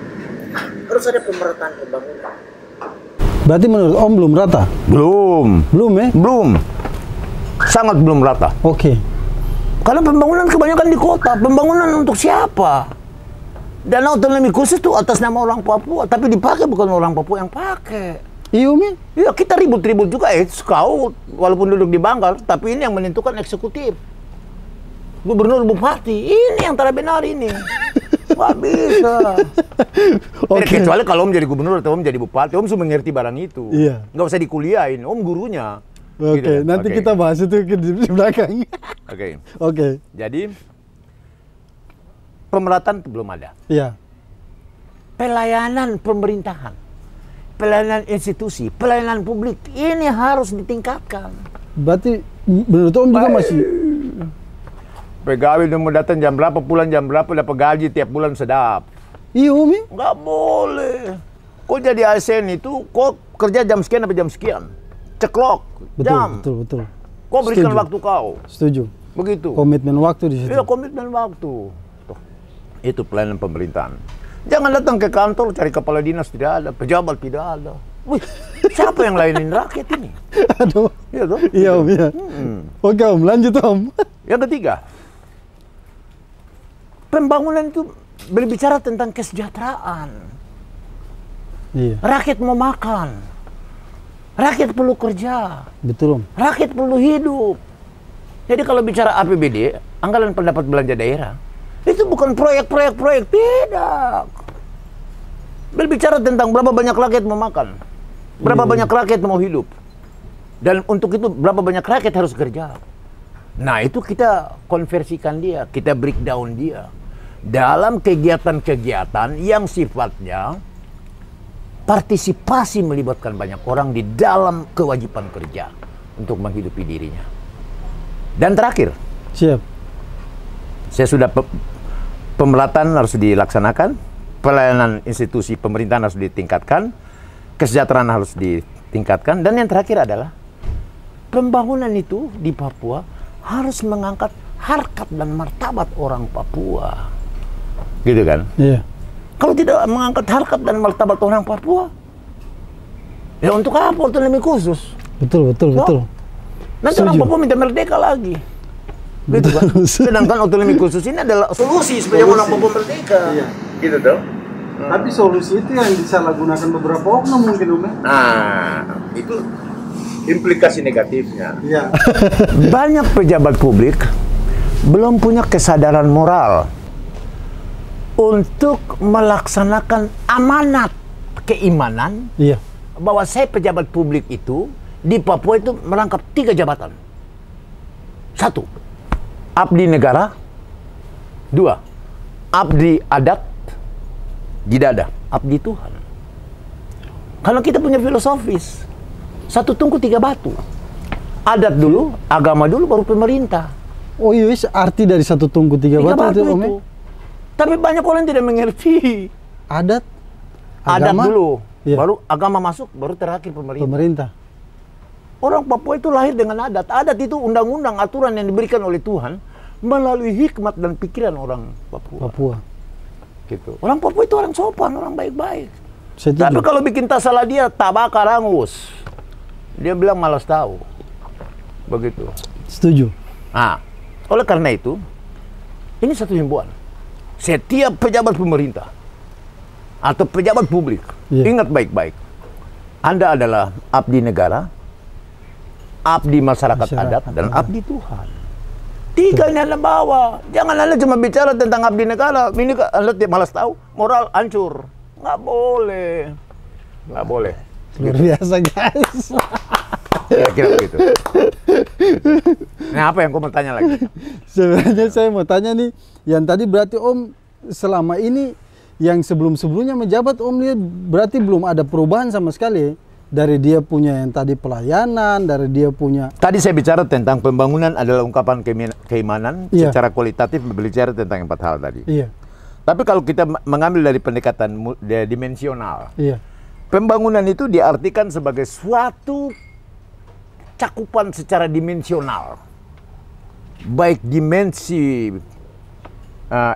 harus ada pemerataan pembangunan. Berarti menurut Om belum rata? Belum. Belum ya? Belum. Sangat belum rata. Oke. Karena pembangunan kebanyakan di kota. Pembangunan untuk siapa? Dana otonomi khusus itu atas nama orang Papua, tapi dipakai bukan orang Papua yang pakai. Iya, Om ya? Ya, kita ribut-ribut juga kau walaupun duduk di Banggar, tapi ini yang menentukan eksekutif. Gubernur, bupati, ini yang tak benar ini. Nggak bisa. Kecuali kalau Om jadi gubernur atau Om jadi bupati, Om sudah mengerti barang itu. Iya. Nggak usah dikuliahin, Om gurunya. Oke, Gitu kan? nanti Oke. kita bahas itu di belakang. Oke. Oke. Jadi pemerataan belum ada. Iya. Pelayanan pemerintahan, pelayanan institusi, pelayanan publik ini harus ditingkatkan. Berarti menurut Om juga masih Pegawai udah mau datang jam berapa, pulang jam berapa, dapat gaji tiap bulan sedap. iya, Om ya? Nggak boleh. Kok jadi ASN itu, kok kerja jam sekian sampai jam sekian. Ceklok, Betul, jam. betul. Kok berikan Setuju. waktu kau. Setuju. Begitu. Komitmen waktu di situ. Iya, komitmen waktu. Tuh. Itu pelayanan pemerintahan. Jangan datang ke kantor cari kepala dinas, tidak ada, pejabat tidak ada. Wih, siapa yang layanin rakyat ini? Aduh. Iya toh? Iya, Om ya. Oke, Om, lanjut Om. Yang ketiga, pembangunan itu berbicara tentang kesejahteraan. Iya, Rakyat mau makan, rakyat perlu kerja, betul Om. rakyat perlu hidup. Jadi kalau bicara APBD, anggaran pendapat belanja daerah, itu bukan proyek-proyek, tidak. Berbicara tentang berapa banyak rakyat mau makan, berapa banyak rakyat mau hidup. Dan untuk itu berapa banyak rakyat harus kerja. Nah, itu kita konversikan dia, kita breakdown dia dalam kegiatan-kegiatan yang sifatnya partisipasi melibatkan banyak orang di dalam kewajiban kerja untuk menghidupi dirinya. Dan terakhir, Siap. saya sudah pemerataan harus dilaksanakan, pelayanan institusi pemerintahan harus ditingkatkan, kesejahteraan harus ditingkatkan, dan yang terakhir adalah pembangunan itu di Papua harus mengangkat harkat dan martabat orang Papua. Gitu kan? Iya. Kalau tidak mengangkat harkat dan martabat orang Papua, ya untuk apa otonomi khusus? Betul. Nanti orang Setuju. Papua minta merdeka lagi. Gitu kan? Betul. Sedangkan otonomi khusus ini adalah solusi supaya orang Papua merdeka. Iya. Gitu dong. Tapi solusi itu yang disalahgunakan beberapa oknum mungkin Om ya? Nah, itu implikasi negatifnya. Iya. Banyak pejabat publik belum punya kesadaran moral untuk melaksanakan amanat keimanan Iya. bahwa saya pejabat publik itu di Papua itu merangkap 3 jabatan. 1, abdi negara. 2, abdi adat. Tidak ada, abdi Tuhan. Kalau kita punya filosofis, 1 tungku 3 batu. Adat dulu, agama dulu, baru pemerintah. Oh iya, arti dari 1 tungku 3 3 batu itu Om ya? Tapi banyak orang tidak mengerti. Adat, Adat agama, dulu, iya. baru agama masuk, baru terakhir pemerintah. pemerintah. Orang Papua itu lahir dengan adat. Adat itu undang-undang, aturan yang diberikan oleh Tuhan melalui hikmat dan pikiran orang Papua. Gitu. Orang Papua itu orang sopan, orang baik-baik. Setuju. Tapi kalau bikin tak salah dia, tabakar angus. Dia bilang malas tahu. Begitu. Setuju. Nah, oleh karena itu, ini satu himbauan. Setiap pejabat pemerintah atau pejabat publik, Iya. ingat baik-baik. Anda adalah abdi negara, abdi masyarakat adat, dan abdi Tuhan. 3 ini Anda bawa. Jangan Anda cuma bicara tentang abdi negara. Ini Anda malas tahu, moral hancur. Nggak boleh. Nggak boleh. Luar biasa guys. Kira-kira begitu. Nah, apa yang kau mau tanya lagi? Sebenarnya saya mau tanya nih, yang tadi berarti Om selama ini yang sebelum-sebelumnya menjabat Om lihat berarti belum ada perubahan sama sekali dari dia punya yang tadi pelayanan, dari dia punya. Tadi saya bicara tentang pembangunan adalah ungkapan keimanan. Iya. Secara kualitatif berbicara tentang 4 hal tadi. Iya, Tapi kalau kita mengambil dari pendekatan dimensional, iya, pembangunan itu diartikan sebagai suatu cakupan secara dimensional, baik dimensi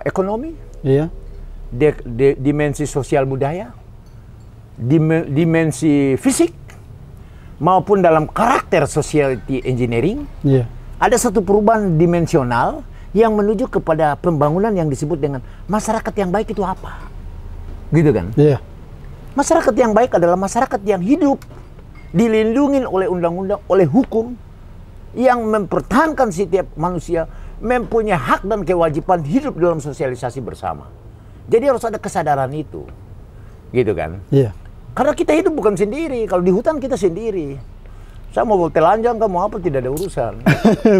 ekonomi, Iya. dimensi sosial budaya, dimensi fisik, maupun dalam karakter society engineering, Iya. ada satu perubahan dimensional yang menuju kepada pembangunan yang disebut dengan masyarakat yang baik itu apa? Gitu kan? Iya. Masyarakat yang baik adalah masyarakat yang hidup dilindungi oleh undang-undang, oleh hukum, yang mempertahankan setiap manusia mempunyai hak dan kewajiban hidup dalam sosialisasi bersama. Jadi harus ada kesadaran itu. Gitu kan? Iya. Karena kita hidup bukan sendiri. Kalau di hutan kita sendiri. Saya mau telanjang, kamu apa, tidak ada urusan.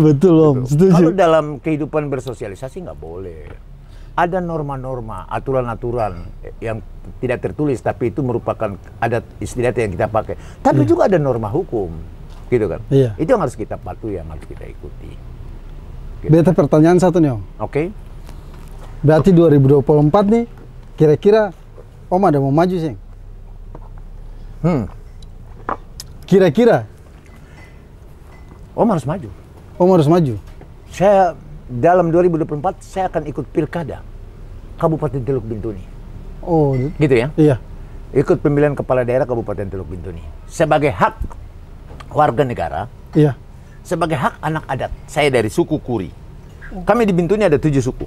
Betul Om, setuju. Kalau dalam kehidupan bersosialisasi nggak boleh. Ada norma-norma, aturan-aturan yang tidak tertulis, tapi itu merupakan adat istiadat yang kita pakai. Tapi juga ada norma hukum, gitu kan? Iya. Itu yang harus kita patuhi, yang harus kita ikuti. Gitu. Beta pertanyaan satu nih Om. Oke? Berarti 2024 nih, kira-kira Om ada mau maju sih? Kira-kira Om harus maju. Om harus maju. Saya dalam 2024 saya akan ikut pilkada Kabupaten Teluk Bintuni. Oh, Gitu ya? iya. Ikut pemilihan kepala daerah Kabupaten Teluk Bintuni. Sebagai hak warga negara, Iya. sebagai hak anak adat. Saya dari suku Kuri. Kami di Bintuni ada 7 suku.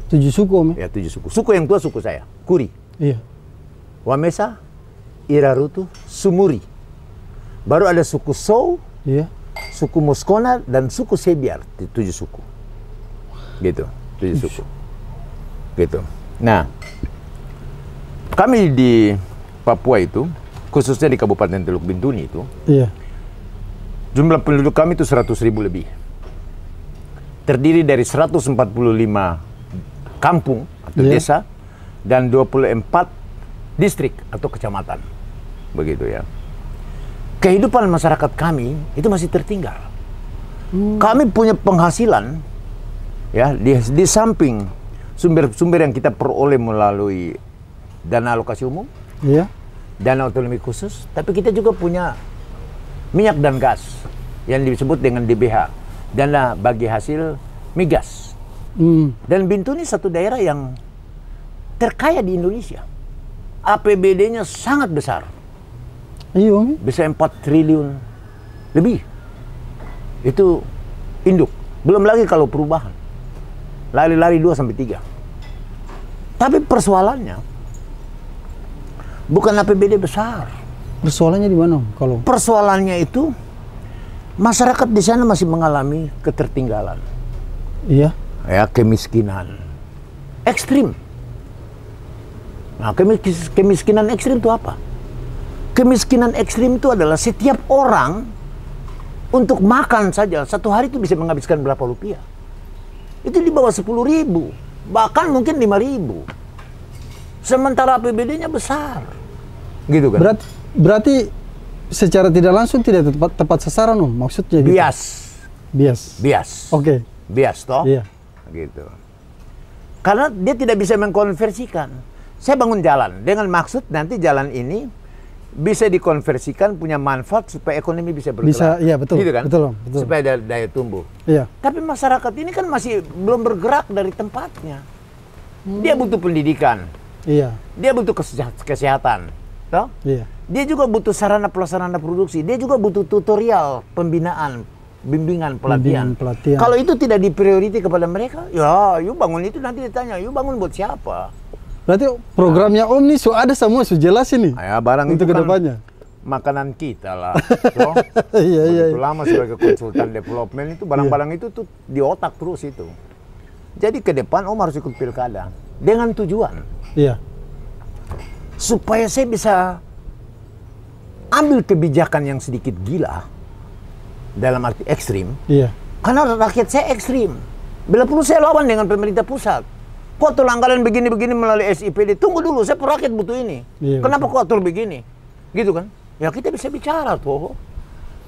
7 suku Om. Ya, 7 suku. Suku yang tua suku saya, Kuri. Iya. Wamesa, Irarutu, Sumuri. Baru ada suku Sow, Iya. suku Muskona, dan suku Sebiar. 7 suku. Gitu, 7 suku. Gitu. Nah, kami di Papua itu, khususnya di Kabupaten Teluk Bintuni itu, Iya. jumlah penduduk kami itu 100.000 lebih. Terdiri dari 145 kampung atau Iya. desa dan 24 distrik atau kecamatan. Begitu ya. Kehidupan masyarakat kami itu masih tertinggal. Kami punya penghasilan ya di samping sumber-sumber yang kita peroleh melalui dana alokasi umum, Iya. dana otonomi khusus, tapi kita juga punya minyak dan gas yang disebut dengan DBH, dana bagi hasil migas. Dan Bintuni satu daerah yang terkaya di Indonesia. APBD-nya sangat besar. Iya Om. Bisa 4 triliun lebih. Itu induk. Belum lagi kalau perubahan. Lari-lari 2 sampai 3. Tapi persoalannya bukan APBD besar. Persoalannya di mana Om? Kalau Persoalannya itu masyarakat di sana masih mengalami ketertinggalan. Iya. Ya, kemiskinan ekstrim. Nah, kemiskinan ekstrim itu apa? Kemiskinan ekstrim itu adalah setiap orang untuk makan saja satu hari itu bisa menghabiskan berapa rupiah? Itu di bawah 10.000, bahkan mungkin 5.000. Sementara APBD-nya besar, gitu kan? Berarti secara tidak langsung tidak tepat sasaran Om, maksudnya gitu. Bias. Oke. Bias toh? Iya. Gitu. Karena dia tidak bisa mengkonversikan. Saya bangun jalan dengan maksud nanti jalan ini bisa dikonversikan punya manfaat supaya ekonomi bisa bergerak. Bisa, iya betul. Gitu kan? Betul Om, betul. Supaya ada daya tumbuh. Iya. Tapi masyarakat ini kan masih belum bergerak dari tempatnya. Dia butuh pendidikan. Iya. Dia butuh kesehatan. Toh? Iya. Dia juga butuh sarana prasarana produksi. Dia juga butuh tutorial, pembinaan, bimbingan, pelatihan. Kalau itu tidak diprioriti kepada mereka, ya, yuk bangun itu nanti ditanya, yuk bangun buat siapa? Berarti programnya Om nih ada semua jelas ini. Ya, barang untuk itu kedepannya. Makanan kita lah. Toh? Iya. Begitu lama sebagai konsultan development itu barang-barang itu tuh di otak terus itu. Jadi ke depan Om harus ikut pilkada dengan tujuan. Iya. Supaya saya bisa ambil kebijakan yang sedikit gila dalam arti ekstrim. Iya. Karena rakyat saya ekstrim. Bila perlu saya lawan dengan pemerintah pusat. Kok atur anggaran begini-begini melalui SIPD? Tunggu dulu, saya rakyat butuh ini. Iya, kenapa kok atur begini? Gitu kan? Ya kita bisa bicara tuh.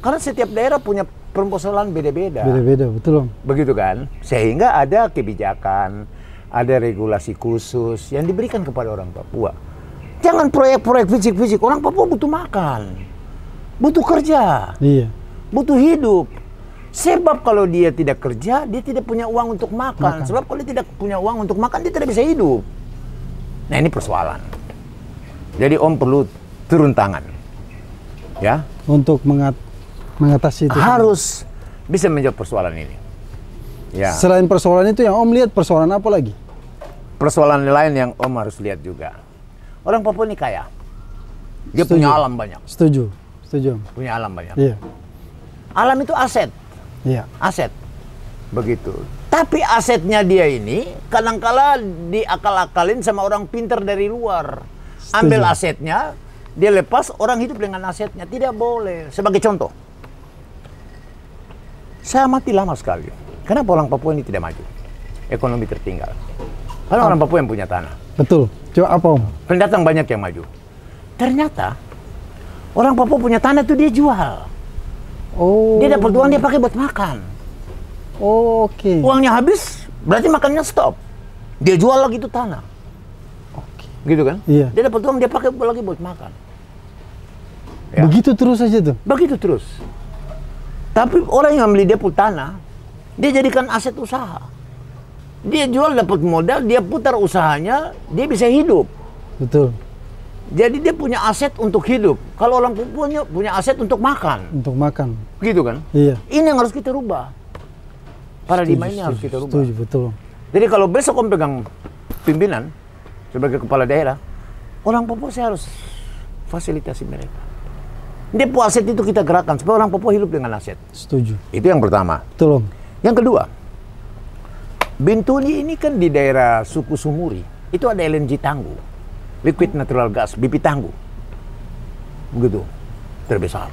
Karena setiap daerah punya permasalahan beda-beda. Beda-beda, betul Om. Begitu kan? Sehingga ada kebijakan, ada regulasi khusus yang diberikan kepada orang Papua. Jangan proyek-proyek fisik-fisik. Orang Papua butuh makan. Butuh kerja. Iya. butuh hidup. Sebab kalau dia tidak kerja, dia tidak punya uang untuk makan. Sebab kalau dia tidak punya uang untuk makan, dia tidak bisa hidup. Nah, ini persoalan. Jadi Om perlu turun tangan, ya, untuk mengatasi itu. Harus bisa menjawab persoalan ini. Ya. Selain persoalan itu, yang Om lihat persoalan apa lagi? Persoalan lain yang Om harus lihat juga. Orang Papua ini kaya. Dia punya alam banyak. Setuju. Punya alam banyak. Iya. Alam itu aset. Iya. Aset. Begitu. Tapi asetnya dia ini kadang-kala diakal-akalin sama orang pintar dari luar. Ambil asetnya, dia lepas, orang hidup dengan asetnya. Tidak boleh. Sebagai contoh, saya amati lama sekali. Kenapa orang Papua ini tidak maju? Ekonomi tertinggal. Karena orang Papua yang punya tanah. Betul. Coba apa, Om? Pendatang banyak yang maju. Ternyata orang Papua punya tanah itu dia jual. Oh. Dia dapat uang, dia pakai buat makan. Oh, oke. Uangnya habis, berarti makannya stop. Dia jual lagi itu tanah. Oke. Gitu kan? Iya. Dia dapat uang, dia pakai lagi buat makan. Ya. Begitu terus aja tuh? Begitu terus. Tapi orang yang beli dia pun tanah, dia jadikan aset usaha. Dia jual dapat modal, dia putar usahanya, dia bisa hidup. Betul. Jadi dia punya aset untuk hidup. Kalau orang punya aset untuk makan. Untuk makan. Gitu kan? Iya. Ini yang harus kita rubah. Paradigma ini harus kita rubah. Setuju, betul. Jadi kalau besok Om pegang pimpinan sebagai kepala daerah, orang Papua saya harus fasilitasi mereka. Dia aset itu kita gerakkan supaya orang Papua hidup dengan aset. Setuju. Itu yang pertama. Betul, Om. Yang kedua, Bintuni ini kan di daerah suku Sumuri. Itu ada LNG Tangguh. Liquid Natural Gas, BP Tangguh. Begitu. Terbesar.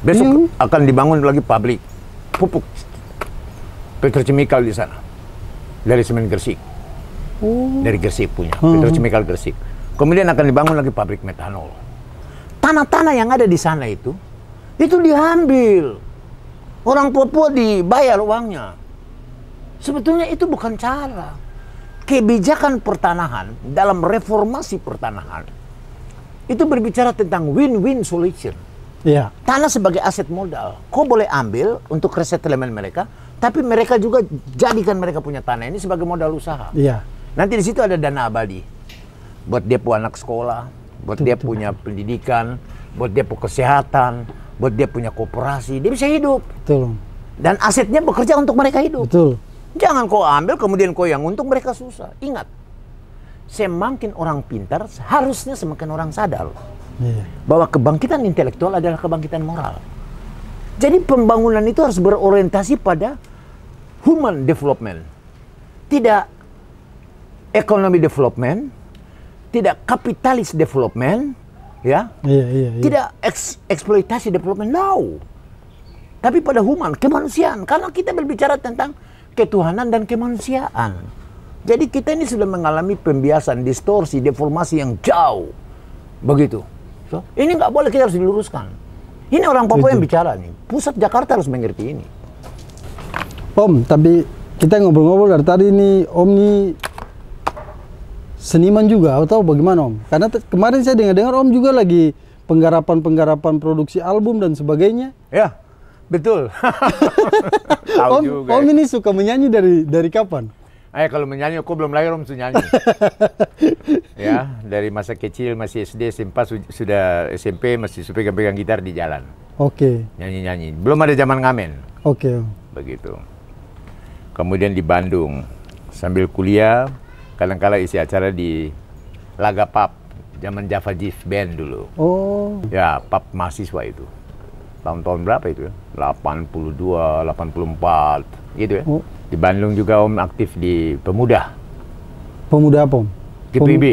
Besok akan dibangun lagi pabrik pupuk petrochemical di sana. Dari semen Gresik. Dari Gresik punya. Petrochemical Gresik. Kemudian akan dibangun lagi pabrik metanol. Tanah-tanah yang ada di sana itu diambil. Orang Papua dibayar uangnya. Sebetulnya itu bukan cara. Kebijakan pertanahan dalam reformasi pertanahan itu berbicara tentang win-win solution. Iya. Tanah sebagai aset modal. Kau boleh ambil untuk resettlement mereka, tapi mereka juga jadikan mereka punya tanah ini sebagai modal usaha. Iya. Nanti di situ ada dana abadi buat dia punya anak sekolah, buat dia punya pendidikan, buat dia punya kesehatan, buat dia punya koperasi, dia bisa hidup. Betul. Dan asetnya bekerja untuk mereka hidup. Betul. Jangan kau ambil, kemudian kau yang untung, mereka susah. Ingat, semakin orang pintar, harusnya semakin orang sadar bahwa kebangkitan intelektual adalah kebangkitan moral. Jadi pembangunan itu harus berorientasi pada human development. Tidak economy development, tidak kapitalis development, ya. Tidak eksploitasi development, no. Tapi pada human, kemanusiaan. Karena kita berbicara tentang ketuhanan dan kemanusiaan. Jadi kita ini sudah mengalami pembiasan, distorsi, deformasi yang jauh. Begitu. So, ini nggak boleh, kita harus diluruskan. Ini orang Papua yang bicara nih. Pusat Jakarta harus mengerti ini. Om, tapi kita ngobrol-ngobrol dari tadi ini, Om ini seniman juga atau bagaimana, Om? Karena kemarin saya dengar Om juga lagi penggarapan produksi album dan sebagainya. Ya. Betul. Om ini suka menyanyi dari kapan? Kalau menyanyi, aku belum lahir Om sudah nyanyi. Ya, dari masa kecil masih SD, sudah SMP masih pegang-pegang gitar di jalan. Oke. Nyanyi-nyanyi. Belum ada zaman ngamen. Oke. Begitu. Kemudian di Bandung sambil kuliah, kadang-kala isi acara di Laga Pub, zaman Java Jive Band dulu. Oh. Ya, pub mahasiswa itu. Tahun-tahun berapa itu ya? 82, 84, gitu ya. Oh. Di Bandung juga Om aktif di Pemuda. Pemuda apa, Om? GPIB.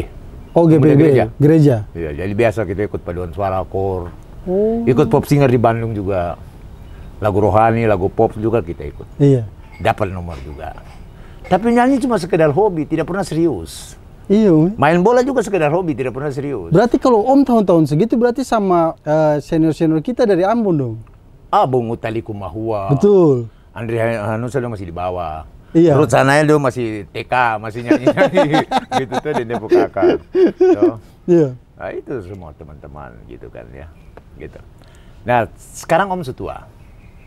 Oh, GPIB, gereja. Iya, jadi biasa kita ikut paduan suara, kor. Oh. Ikut pop singer di Bandung juga. Lagu rohani, lagu pop juga kita ikut. Iya. Dapat nomor juga. Tapi nyanyi cuma sekedar hobi, tidak pernah serius. Iya, Om. Main bola juga sekedar hobi, tidak pernah serius. Berarti kalau Om tahun-tahun segitu berarti sama senior-senior kita dari Ambon dong? Bung Utali Kumahua. Betul. Andre Hanusa dong masih di bawah. Iya. Ruth Sanaya dong masih TK, masih nyanyi-nyanyi. Gitu tuh di Depok Kakak. So, iya. Nah, itu semua teman-teman gitu kan ya. Gitu. Nah, sekarang Om setua.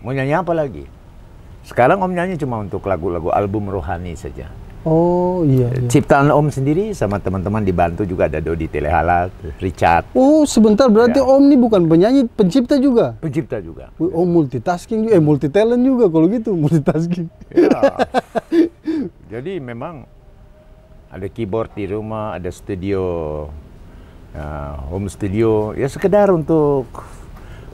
Mau nyanyi apa lagi? Sekarang Om nyanyi cuma untuk lagu-lagu album rohani saja. Oh iya. Ciptaan Om sendiri sama teman-teman dibantu juga, ada Dodi Telehala, Richard. Oh sebentar, berarti Om ini bukan penyanyi, pencipta juga? Pencipta juga. Oh multitasking juga, multi talent juga kalau gitu, multitasking. Ya. Jadi memang ada keyboard di rumah, ada studio, home studio. Ya sekedar untuk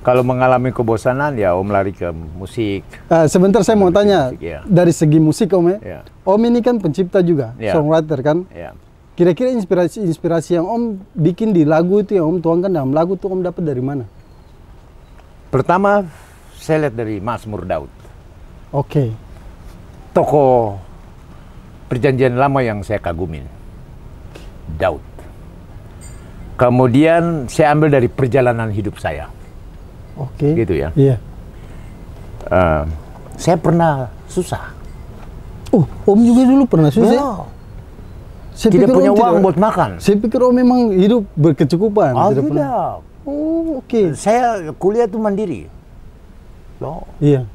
kalau mengalami kebosanan ya Om lari ke musik. Sebentar saya mau tanya, musik, ya. Dari segi musik Om ya, Om ini kan pencipta juga, songwriter kan? Ya. Kira-kira inspirasi yang Om bikin di lagu itu, yang Om tuangkan dalam lagu itu Om dapat dari mana? Pertama, saya lihat dari Mazmur Daud. Oke. Tokoh perjanjian lama yang saya kagumin, Daud. Kemudian saya ambil dari perjalanan hidup saya. Oke. Gitu ya. Iya. Saya pernah susah. Om juga dulu pernah susah? Ya. Tidak punya uang buat makan. Saya pikir Om memang hidup berkecukupan. Tidak. Oh, oke. Saya kuliah itu mandiri. Loh. Iya.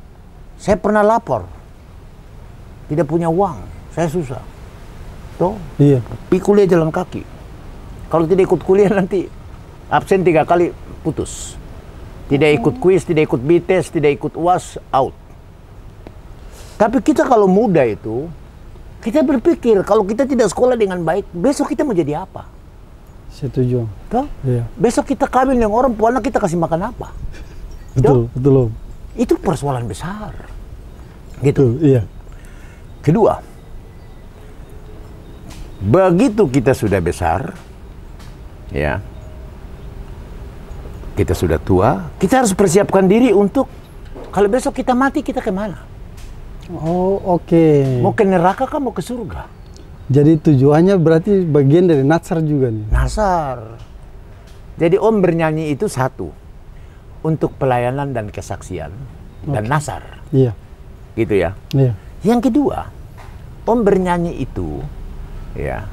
Saya pernah lapor. Tidak punya uang. Saya susah. Tuh. Iya. Pergi kuliah jalan kaki. Kalau tidak ikut kuliah nanti absen 3 kali putus. Tidak ikut kuis, tidak ikut BTS, tidak ikut UAS, out. Tapi kita kalau muda itu, kita berpikir kalau kita tidak sekolah dengan baik, besok kita mau jadi apa? Setuju. Tuh? Iya. Besok kita kawin dengan orang tua, kita kasih makan apa? Betul, betul Om. Itu persoalan besar. Gitu. Betul, iya. Kedua, begitu kita sudah besar, ya, kita sudah tua, kita harus persiapkan diri untuk kalau besok kita mati, kita kemana? Oh, oke. Mau ke neraka kah, mau ke surga? Jadi tujuannya berarti bagian dari Nasar juga nih? Nasar. Jadi Om bernyanyi itu satu, untuk pelayanan dan kesaksian, dan Nasar. Iya. Gitu ya. Iya. Yang kedua, Om bernyanyi itu, ya,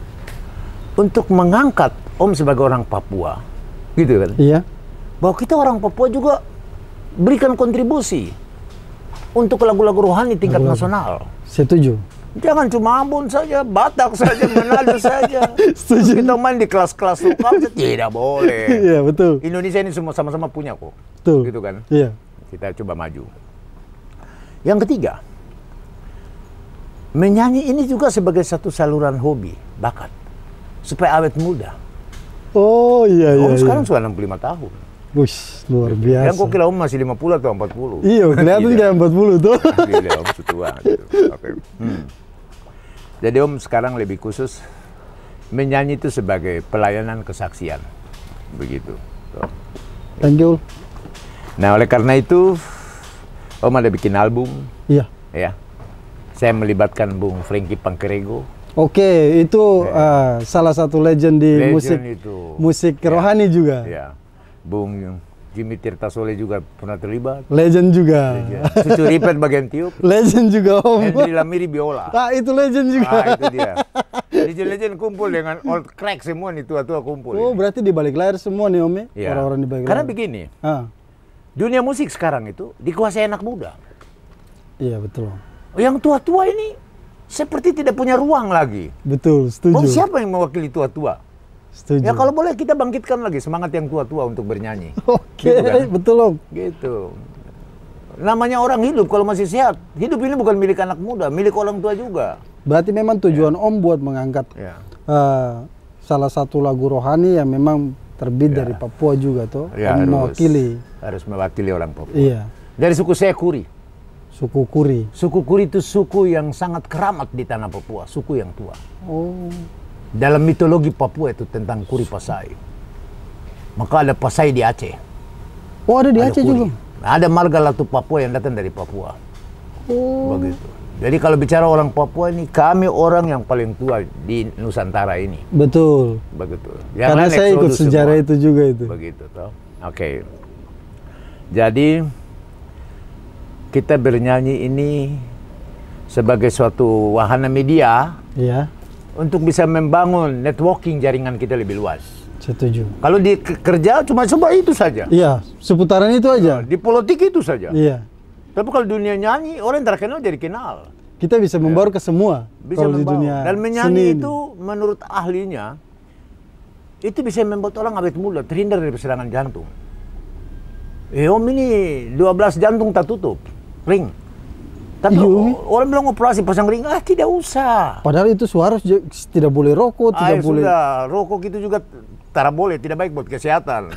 untuk mengangkat Om sebagai orang Papua. Gitu kan? Iya. Bahwa kita orang Papua juga berikan kontribusi untuk lagu-lagu rohani tingkat nasional. Setuju. Jangan cuma Ambon saja, Batak saja, Manado saja. Setuju. Kita main di kelas-kelas lokal, tidak boleh. Iya, betul. Indonesia ini semua sama-sama punya kok. Betul. Gitu kan? Iya. Kita coba maju. Yang ketiga, menyanyi ini juga sebagai satu saluran hobi, bakat. Supaya awet muda. Oh, iya, iya. Om sekarang iya. sudah 65 tahun. Wush, luar biasa. Yang kok kira Om masih 50 atau 40? Iya, kelihatan kayak 40 tuh. Gila, Om setua. Gitu. Okay. Jadi Om sekarang lebih khusus menyanyi itu sebagai pelayanan kesaksian. Begitu. So. Thank you. Nah, oleh karena itu Om ada bikin album. Iya. Ya. Saya melibatkan Bung Frankie Pangkerego. Oke, itu salah satu legend di musik rohani juga. Ya. Bung Jimmy Tirtasole juga pernah terlibat. Legend juga. Cucu Ripet bagian tiup. Legend juga Om. Henry Lamiri biola. Itu legend juga. Itu dia. Legend-legend kumpul dengan old crack semua nih, tua-tua kumpul. Oh, berarti di balik layar semua nih Om ya? Orang-orang di balik layar. Karena begini, dunia musik sekarang itu dikuasai anak muda. Iya, betul. Yang tua-tua ini seperti tidak punya ruang lagi. Betul, setuju. Oh, siapa yang mewakili tua-tua? Setuju. Ya kalau boleh kita bangkitkan lagi semangat yang tua-tua untuk bernyanyi. Oke, gitu kan? betul Om. Gitu. Namanya orang hidup kalau masih sehat. Hidup ini bukan milik anak muda, milik orang tua juga. Berarti memang tujuan Om buat mengangkat salah satu lagu rohani yang memang terbit dari Papua juga tuh. Harus mewakili orang Papua. Iya. Dari suku saya Kuri. Suku Kuri. Suku Kuri itu suku yang sangat keramat di tanah Papua, suku yang tua. Oh. Dalam mitologi Papua itu tentang Kuri Pasai. Maka ada Pasai di Aceh. Oh, ada di Aceh Kuri. juga? Ada marga Latu Papua yang datang dari Papua. Oh. Begitu. Jadi kalau bicara orang Papua ini, kami orang yang paling tua di Nusantara ini. Betul. Begitu. Karena saya ikut sejarah semua. Itu juga itu. Begitu toh. Oke. Jadi kita bernyanyi ini sebagai suatu wahana media. Iya. Untuk bisa membangun networking jaringan kita lebih luas. Setuju. Kalau di kerja cuma itu saja. Iya, seputaran itu aja. Di politik itu saja. Iya. Tapi kalau dunia nyanyi, orang yang terkenal jadi kenal. Kita bisa membawa ke semua. Bisa kalau di membawa. dunia Dan seni menyanyi ini. itu menurut ahlinya, itu bisa membuat orang awet muda, terhindar dari serangan jantung. Om ini 12 jantung tak tutup, ring. Tapi orang bilang operasi pasang ring, tidak usah. Padahal itu suara tidak boleh rokok, tidak boleh. Sudah, rokok itu juga tak boleh, tidak baik buat kesehatan.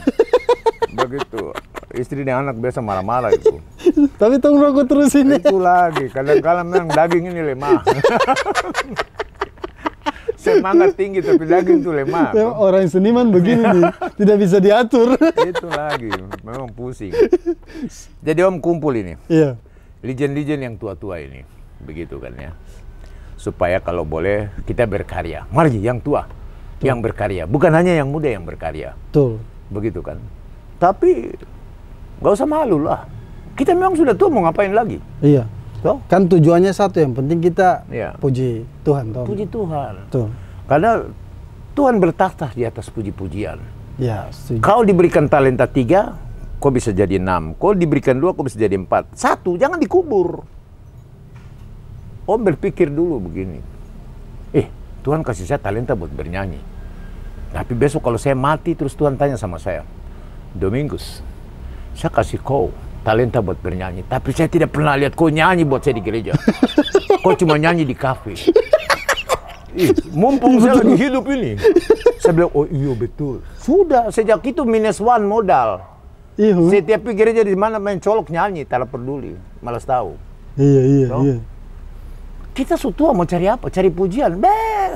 Begitu. Istri dan anak biasa marah-marah itu. Tapi tong rokok terus ini. Itu lagi, kadang-kadang memang daging ini lemah. Semangat tinggi tapi daging itu lemah. Orang seniman begini nih, tidak bisa diatur. Itu lagi, memang pusing. Jadi Om kumpul ini. Iya. Legend-legend yang tua-tua ini. Begitu kan ya. Supaya kalau boleh kita berkarya. Mari yang tua yang berkarya. Bukan hanya yang muda yang berkarya. Betul. Begitu kan. Tapi gak usah malu lah. Kita memang sudah tua, mau ngapain lagi? Iya. Toh? Kan tujuannya satu, yang penting kita Iya. puji Tuhan. Toh. Puji Tuhan. Betul. Karena Tuhan bertahta di atas puji-pujian. Ya, setuju. Kau diberikan talenta 3, kau bisa jadi 6. Kau diberikan 2, kau bisa jadi 4. 1, jangan dikubur. Om berpikir dulu begini. Tuhan kasih saya talenta buat bernyanyi. Tapi besok kalau saya mati, terus Tuhan tanya sama saya, Domingus, saya kasih kau talenta buat bernyanyi, tapi saya tidak pernah lihat kau nyanyi buat saya di gereja. Kau cuma nyanyi di kafe. Mumpung saya lagi hidup ini. Saya bilang, oh iya betul. Sudah, sejak itu -1 modal. Iya. Setiap gereja di mana main colok nyanyi, tak peduli, malas tahu. Iya. Toh? Iya. Kita sutua mau cari apa? Cari pujian.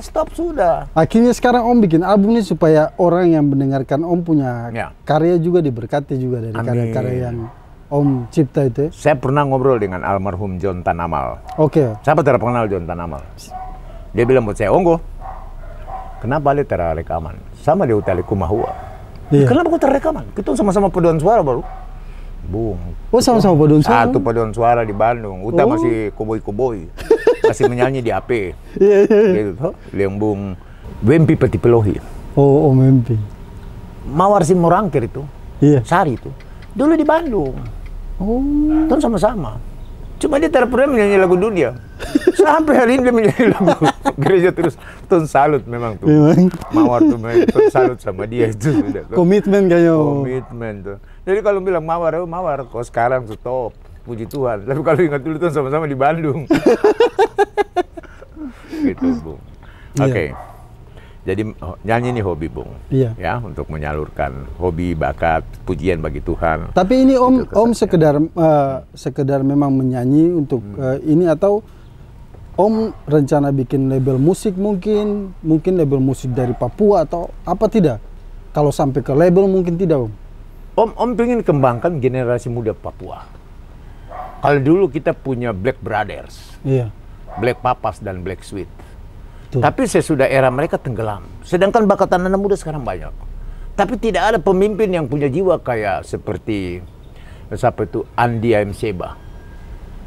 Stop sudah. Akhirnya sekarang Om bikin album ini supaya orang yang mendengarkan Om punya karya juga diberkati juga dari karya-karya yang Om cipta itu. Saya pernah ngobrol dengan almarhum John Tanamal. Oke. Siapa tidak kenal John Tanamal? Dia bilang buat saya, Onggo, kenapa Ale tera rekaman? Sama dia utali kumahua. Iya. Kenapa kau terrekaman? Kita sama-sama paduan suara baru. Bung. Oh, sama-sama paduan suara? Satu paduan suara di Bandung. Uta masih koboi-koboi. Masih menyanyi di AP. Iya. Gitu toh. Liang Bung Wempi Peti Pelohi. Oh, Om Wempi. Mawar Simorangkir itu. Iya. Sari itu. Dulu di Bandung. Oh. Tuh sama-sama. Cuma dia tidak pernah menyanyi lagu dunia. Sampai hari ini dia menyanyi lagu gereja terus. Tuh salut memang tuh. Memang. Mawar tuh salut sama dia itu sudah. Komitmen kayaknya. Komitmen tuh. Jadi kalau bilang Mawar, kok sekarang tuh top. Puji Tuhan. Tapi kalau ingat dulu tuh sama-sama di Bandung. Gitu, Bung. Oke. Jadi nyanyi ini hobi, Bung. Iya. Ya, untuk menyalurkan hobi, bakat, pujian bagi Tuhan. Tapi ini Om sekedar memang menyanyi untuk ini, atau Om rencana bikin label musik mungkin label musik dari Papua atau apa tidak? Kalau sampai ke label mungkin tidak, Om. Om pengen kembangkan generasi muda Papua. Kalau dulu kita punya Black Brothers, Iya. Black Papas dan Black Sweet. Tuh. Tapi sesudah era mereka tenggelam. Sedangkan bakat anak muda sekarang banyak. Tapi tidak ada pemimpin yang punya jiwa kayak seperti siapa itu Andi A.M. Seba.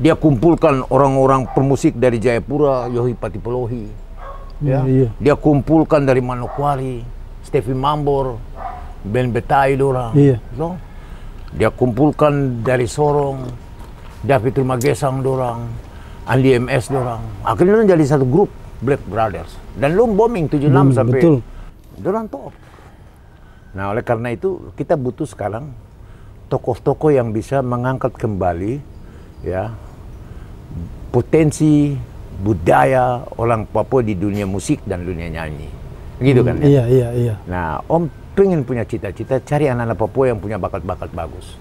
Dia kumpulkan orang-orang pemusik dari Jayapura, Yohi Pati Pelohi. Ya. Iya. Dia kumpulkan dari Manokwari, Steffi Mambor, Ben Betai dorang. Iya. So, dia kumpulkan dari Sorong, David Rumagesang dorang, Andi MS dorang. Akhirnya jadi satu grup Black Brothers. Dan lu booming 76 sampai betul. dorang top. Nah, oleh karena itu kita butuh sekarang tokoh-tokoh yang bisa mengangkat kembali ya potensi budaya orang Papua di dunia musik dan dunia nyanyi. Gitu kan ya? Iya. Nah, Om pengen punya cita-cita cari anak-anak Papua yang punya bakat-bakat bagus.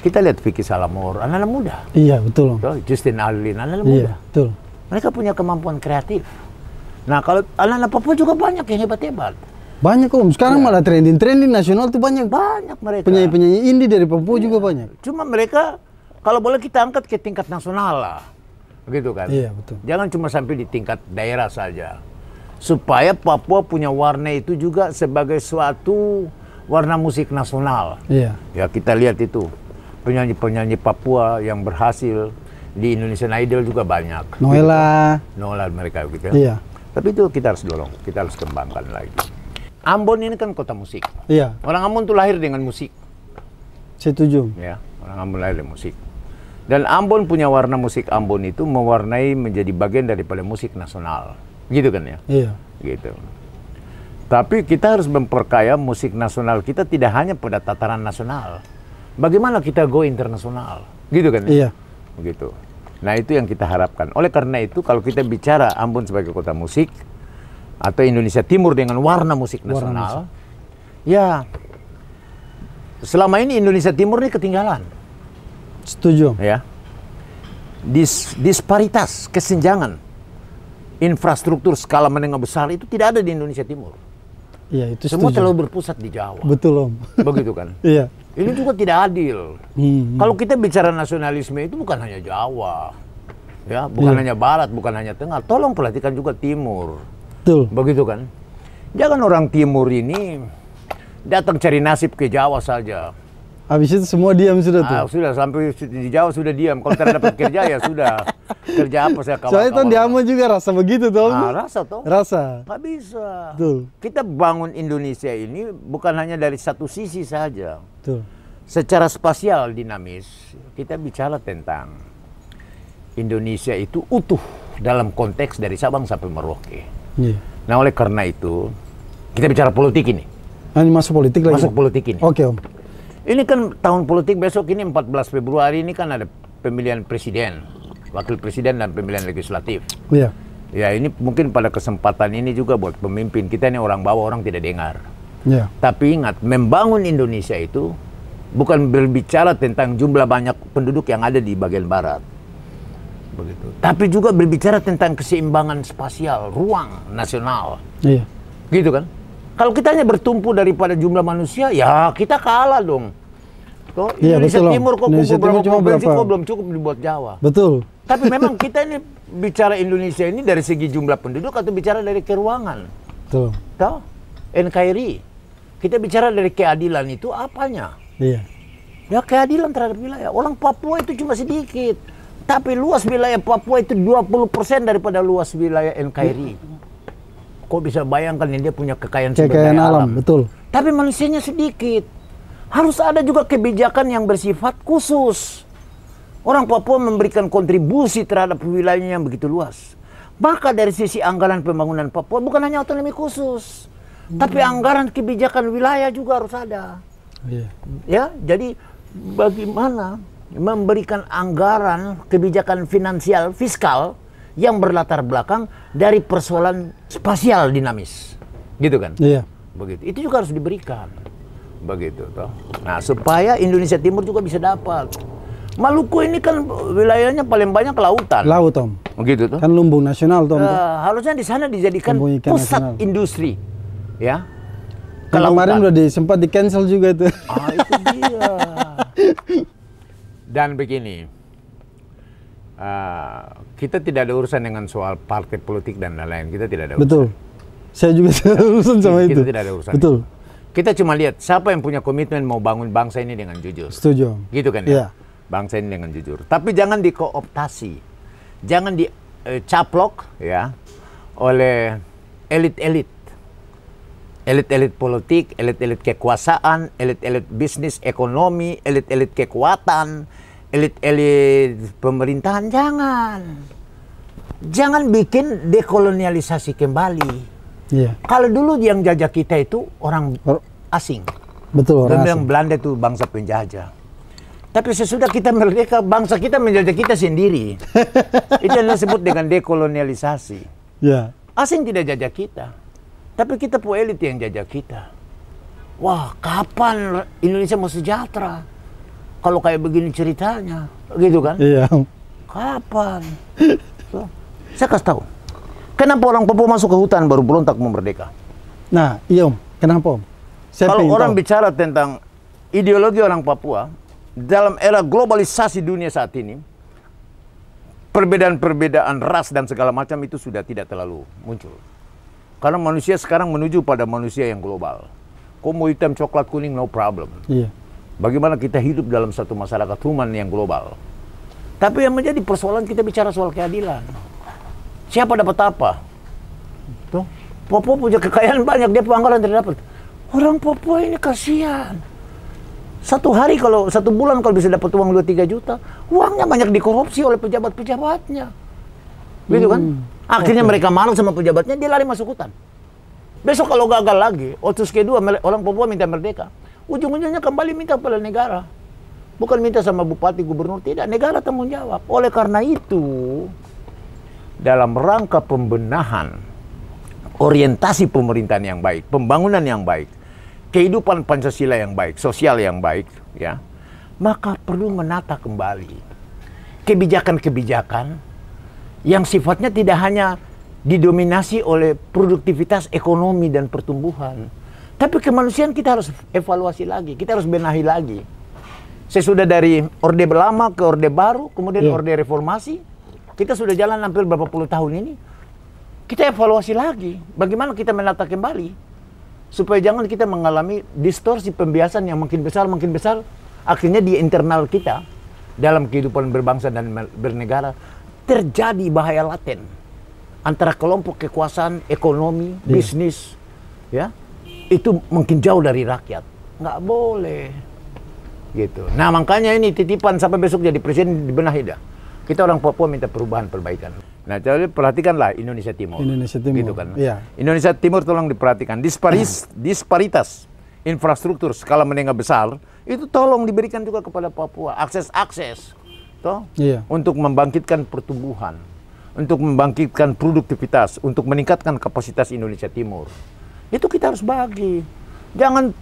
Kita lihat Vicky Salamor, anak-anak muda. Iya, betul. Justin Alvin, anak-anak Iya, muda. betul. Mereka punya kemampuan kreatif. Nah, kalau anak-anak Papua juga banyak yang hebat-hebat. Banyak, Om. Sekarang malah trending nasional tuh banyak. Banyak mereka. Penyanyi-penyanyi indie dari Papua juga banyak. Cuma mereka kalau boleh kita angkat ke tingkat nasional lah. Begitu kan? Iya, betul. Jangan cuma sampai di tingkat daerah saja. Supaya Papua punya warna itu juga sebagai suatu warna musik nasional. Iya. Ya, kita lihat itu. Penyanyi-penyanyi Papua yang berhasil di Indonesian Idol juga banyak. Noela. Noela mereka gitu ya. Iya. Tapi itu kita harus dorong, kita harus kembangkan lagi. Ambon ini kan kota musik. Iya. Orang Ambon tuh lahir dengan musik. Setuju. Ya, orang Ambon lahir dengan musik. Dan Ambon punya warna musik Ambon itu mewarnai menjadi bagian daripada musik nasional. Gitu kan ya? Iya. Gitu. Tapi kita harus memperkaya musik nasional kita tidak hanya pada tataran nasional. Bagaimana kita go internasional? Gitu kan ya? Iya. Begitu. Nah, itu yang kita harapkan. Oleh karena itu, kalau kita bicara Ambon sebagai kota musik atau Indonesia Timur dengan warna musik nasional, ya selama ini Indonesia Timur ini ketinggalan. Setuju. Ya. Disparitas, kesenjangan infrastruktur skala menengah besar itu tidak ada di Indonesia Timur. Iya, itu Semua setuju. terlalu berpusat di Jawa. Betul, Om. Begitu kan? Iya. Ini juga tidak adil. Kalau kita bicara nasionalisme itu bukan hanya Jawa. Ya, bukan hanya Barat, bukan hanya Tengah. Tolong perhatikan juga Timur. Betul. Begitu kan? Jangan orang Timur ini datang cari nasib ke Jawa saja. Habis itu semua diam sudah tuh. Sudah sampai di Jawa sudah diam. Kalau tidak dapat kerja ya sudah. Kerja apa saya kawal-kawal. Soalnya tuh di Ambon juga rasa begitu tuh. Rasa toh. Rasa. Nggak bisa. Betul. Kita bangun Indonesia ini bukan hanya dari satu sisi saja. Betul. Secara spasial dinamis, kita bicara tentang Indonesia itu utuh dalam konteks dari Sabang sampai Merauke. Iya. Nah, oleh karena itu, kita bicara politik ini. Ini masuk politik lagi. Masuk politik ini. Oke, Om. Ini kan tahun politik besok ini 14 Februari ini kan ada pemilihan presiden, wakil presiden dan pemilihan legislatif. Iya. Ya, ini mungkin pada kesempatan ini juga buat pemimpin kita ini orang bawah, orang tidak dengar. Iya. Tapi ingat, membangun Indonesia itu bukan berbicara tentang jumlah banyak penduduk yang ada di bagian barat. Begitu. Tapi juga berbicara tentang keseimbangan spasial, ruang nasional. Iya. Gitu kan? Kalau kita hanya bertumpu daripada jumlah manusia, ya kita kalah dong. Toh, Iya, Indonesia betul, Om. Timur kok Indonesia berapa Timur cuma provinsi berapa? kok belum cukup dibuat Jawa. Betul. Tapi memang kita ini bicara Indonesia ini dari segi jumlah penduduk atau bicara dari keruangan. Betul. Toh? NKRI. Kita bicara dari keadilan itu apanya? Iya. Ya keadilan terhadap wilayah. Orang Papua itu cuma sedikit. Tapi luas wilayah Papua itu 20% daripada luas wilayah NKRI. Kok bisa bayangkan ini dia punya kekayaan sumber Kekayaan daya alam, betul. Tapi manusianya sedikit. Harus ada juga kebijakan yang bersifat khusus. Orang Papua memberikan kontribusi terhadap wilayahnya yang begitu luas. Maka dari sisi anggaran pembangunan Papua bukan hanya otonomi khusus. Tapi anggaran kebijakan wilayah juga harus ada. Iya. Ya, jadi bagaimana memberikan anggaran kebijakan finansial fiskal yang berlatar belakang dari persoalan spasial dinamis, gitu kan? Iya. Begitu. Itu juga harus diberikan, begitu toh. Nah, supaya Indonesia Timur juga bisa dapat. Maluku ini kan wilayahnya paling banyak lautan. Laut, Om. Begitu toh. Kan lumbung nasional, Tom. Harusnya di sana dijadikan Lumbung ikan pusat nasional. industri, ya. Kemarin udah sempat di cancel juga itu. Itu dia. Dan begini, kita tidak ada urusan dengan soal partai politik dan lain-lain. Kita tidak ada urusan. Betul. Saya juga tidak ada urusan sama Kita itu. tidak ada urusan. Betul. Kita cuma lihat siapa yang punya komitmen mau bangun bangsa ini dengan jujur. Setuju, Om. Gitu kan Iya. ya? Bangsa ini dengan jujur. Tapi jangan dikooptasi. Jangan dicaplok ya oleh elit-elit. Elit-elit politik, elit-elit kekuasaan, elit-elit bisnis ekonomi, elit-elit kekuatan, elit-elit pemerintahan. Jangan bikin dekolonialisasi kembali. Iya. Kalau dulu yang jajah kita itu orang asing. Betul, orang Bilang asing. Belanda itu bangsa penjajah. Tapi sesudah kita merdeka, bangsa kita menjajah kita sendiri. Itu yang disebut dengan dekolonialisasi. Iya. Asing tidak jajah kita. Tapi kita pu elit yang jajah kita. Wah, kapan Indonesia mau sejahtera? Kalau kayak begini ceritanya, gitu kan? Iya. Kapan? So, saya kasih tahu. Kenapa orang Papua masuk ke hutan baru berontak mau merdeka? Nah, iya, Om. Kenapa, Om? Saya Kalau pengen orang tahu. bicara tentang ideologi orang Papua, dalam era globalisasi dunia saat ini, perbedaan-perbedaan ras dan segala macam itu sudah tidak terlalu muncul. Karena manusia sekarang menuju pada manusia yang global. Kau mau hitam, coklat, kuning, no problem. Iya. Bagaimana kita hidup dalam satu masyarakat human yang global. Tapi yang menjadi persoalan kita bicara soal keadilan. Siapa dapat apa? Tuh, Papua punya kekayaan banyak, dia anggaran tidak dapat. Orang Papua ini kasihan. Satu hari kalau, satu bulan kalau bisa dapat uang 2-3 juta, uangnya banyak dikorupsi oleh pejabat-pejabatnya. Gitu kan? Akhirnya mereka malu sama pejabatnya, dia lari masuk hutan. Besok kalau gagal lagi, Otus kedua, orang Papua minta merdeka. Ujung-ujungnya kembali minta kepada negara. Bukan minta sama bupati, gubernur, tidak. Negara tanggung jawab. Oleh karena itu, dalam rangka pembenahan, orientasi pemerintahan yang baik, pembangunan yang baik, kehidupan Pancasila yang baik, sosial yang baik, ya, maka perlu menata kembali kebijakan-kebijakan yang sifatnya tidak hanya didominasi oleh produktivitas ekonomi dan pertumbuhan, tapi kemanusiaan kita harus evaluasi lagi, kita harus benahi lagi. Sesudah dari Orde Lama ke Orde Baru, kemudian Orde Reformasi, kita sudah jalan hampir berapa puluh tahun ini. Kita evaluasi lagi, bagaimana kita menata kembali, supaya jangan kita mengalami distorsi pembiasan yang makin besar, akhirnya di internal kita, dalam kehidupan berbangsa dan bernegara, terjadi bahaya laten antara kelompok kekuasaan, ekonomi, bisnis, ya, itu mungkin jauh dari rakyat. Nggak boleh. Gitu. Nah makanya ini titipan sampai besok jadi presiden dibenahi dah. Kita orang Papua minta perubahan, perbaikan. Nah jadi perhatikanlah Indonesia Timur. Indonesia Timur. Gitu kan. Iya. Indonesia Timur tolong diperhatikan. Disparitas infrastruktur skala menengah besar itu tolong diberikan juga kepada Papua. Akses, toh, untuk membangkitkan pertumbuhan, untuk membangkitkan produktivitas, untuk meningkatkan kapasitas Indonesia Timur. Itu kita harus bagi. Jangan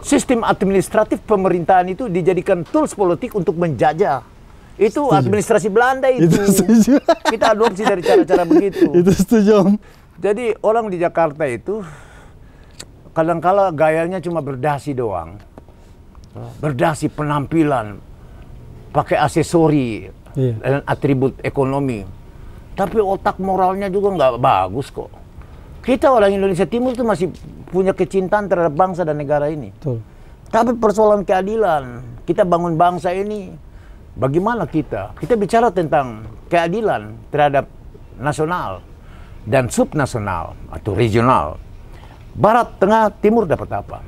sistem administratif pemerintahan itu dijadikan tools politik untuk menjajah. Itu setuju. Administrasi Belanda itu. Kita adopsi dari cara-cara begitu. Itu setuju, Om. Jadi orang di Jakarta itu kadang-kala gayanya cuma berdasi doang. Berdasi penampilan, pakai aksesori dan atribut ekonomi. Tapi otak moralnya juga nggak bagus kok. Kita orang Indonesia Timur itu masih punya kecintaan terhadap bangsa dan negara ini. Betul. Tapi persoalan keadilan, kita bangun bangsa ini, bagaimana kita? Kita bicara tentang keadilan terhadap nasional dan subnasional atau regional. Barat, Tengah, Timur dapat apa?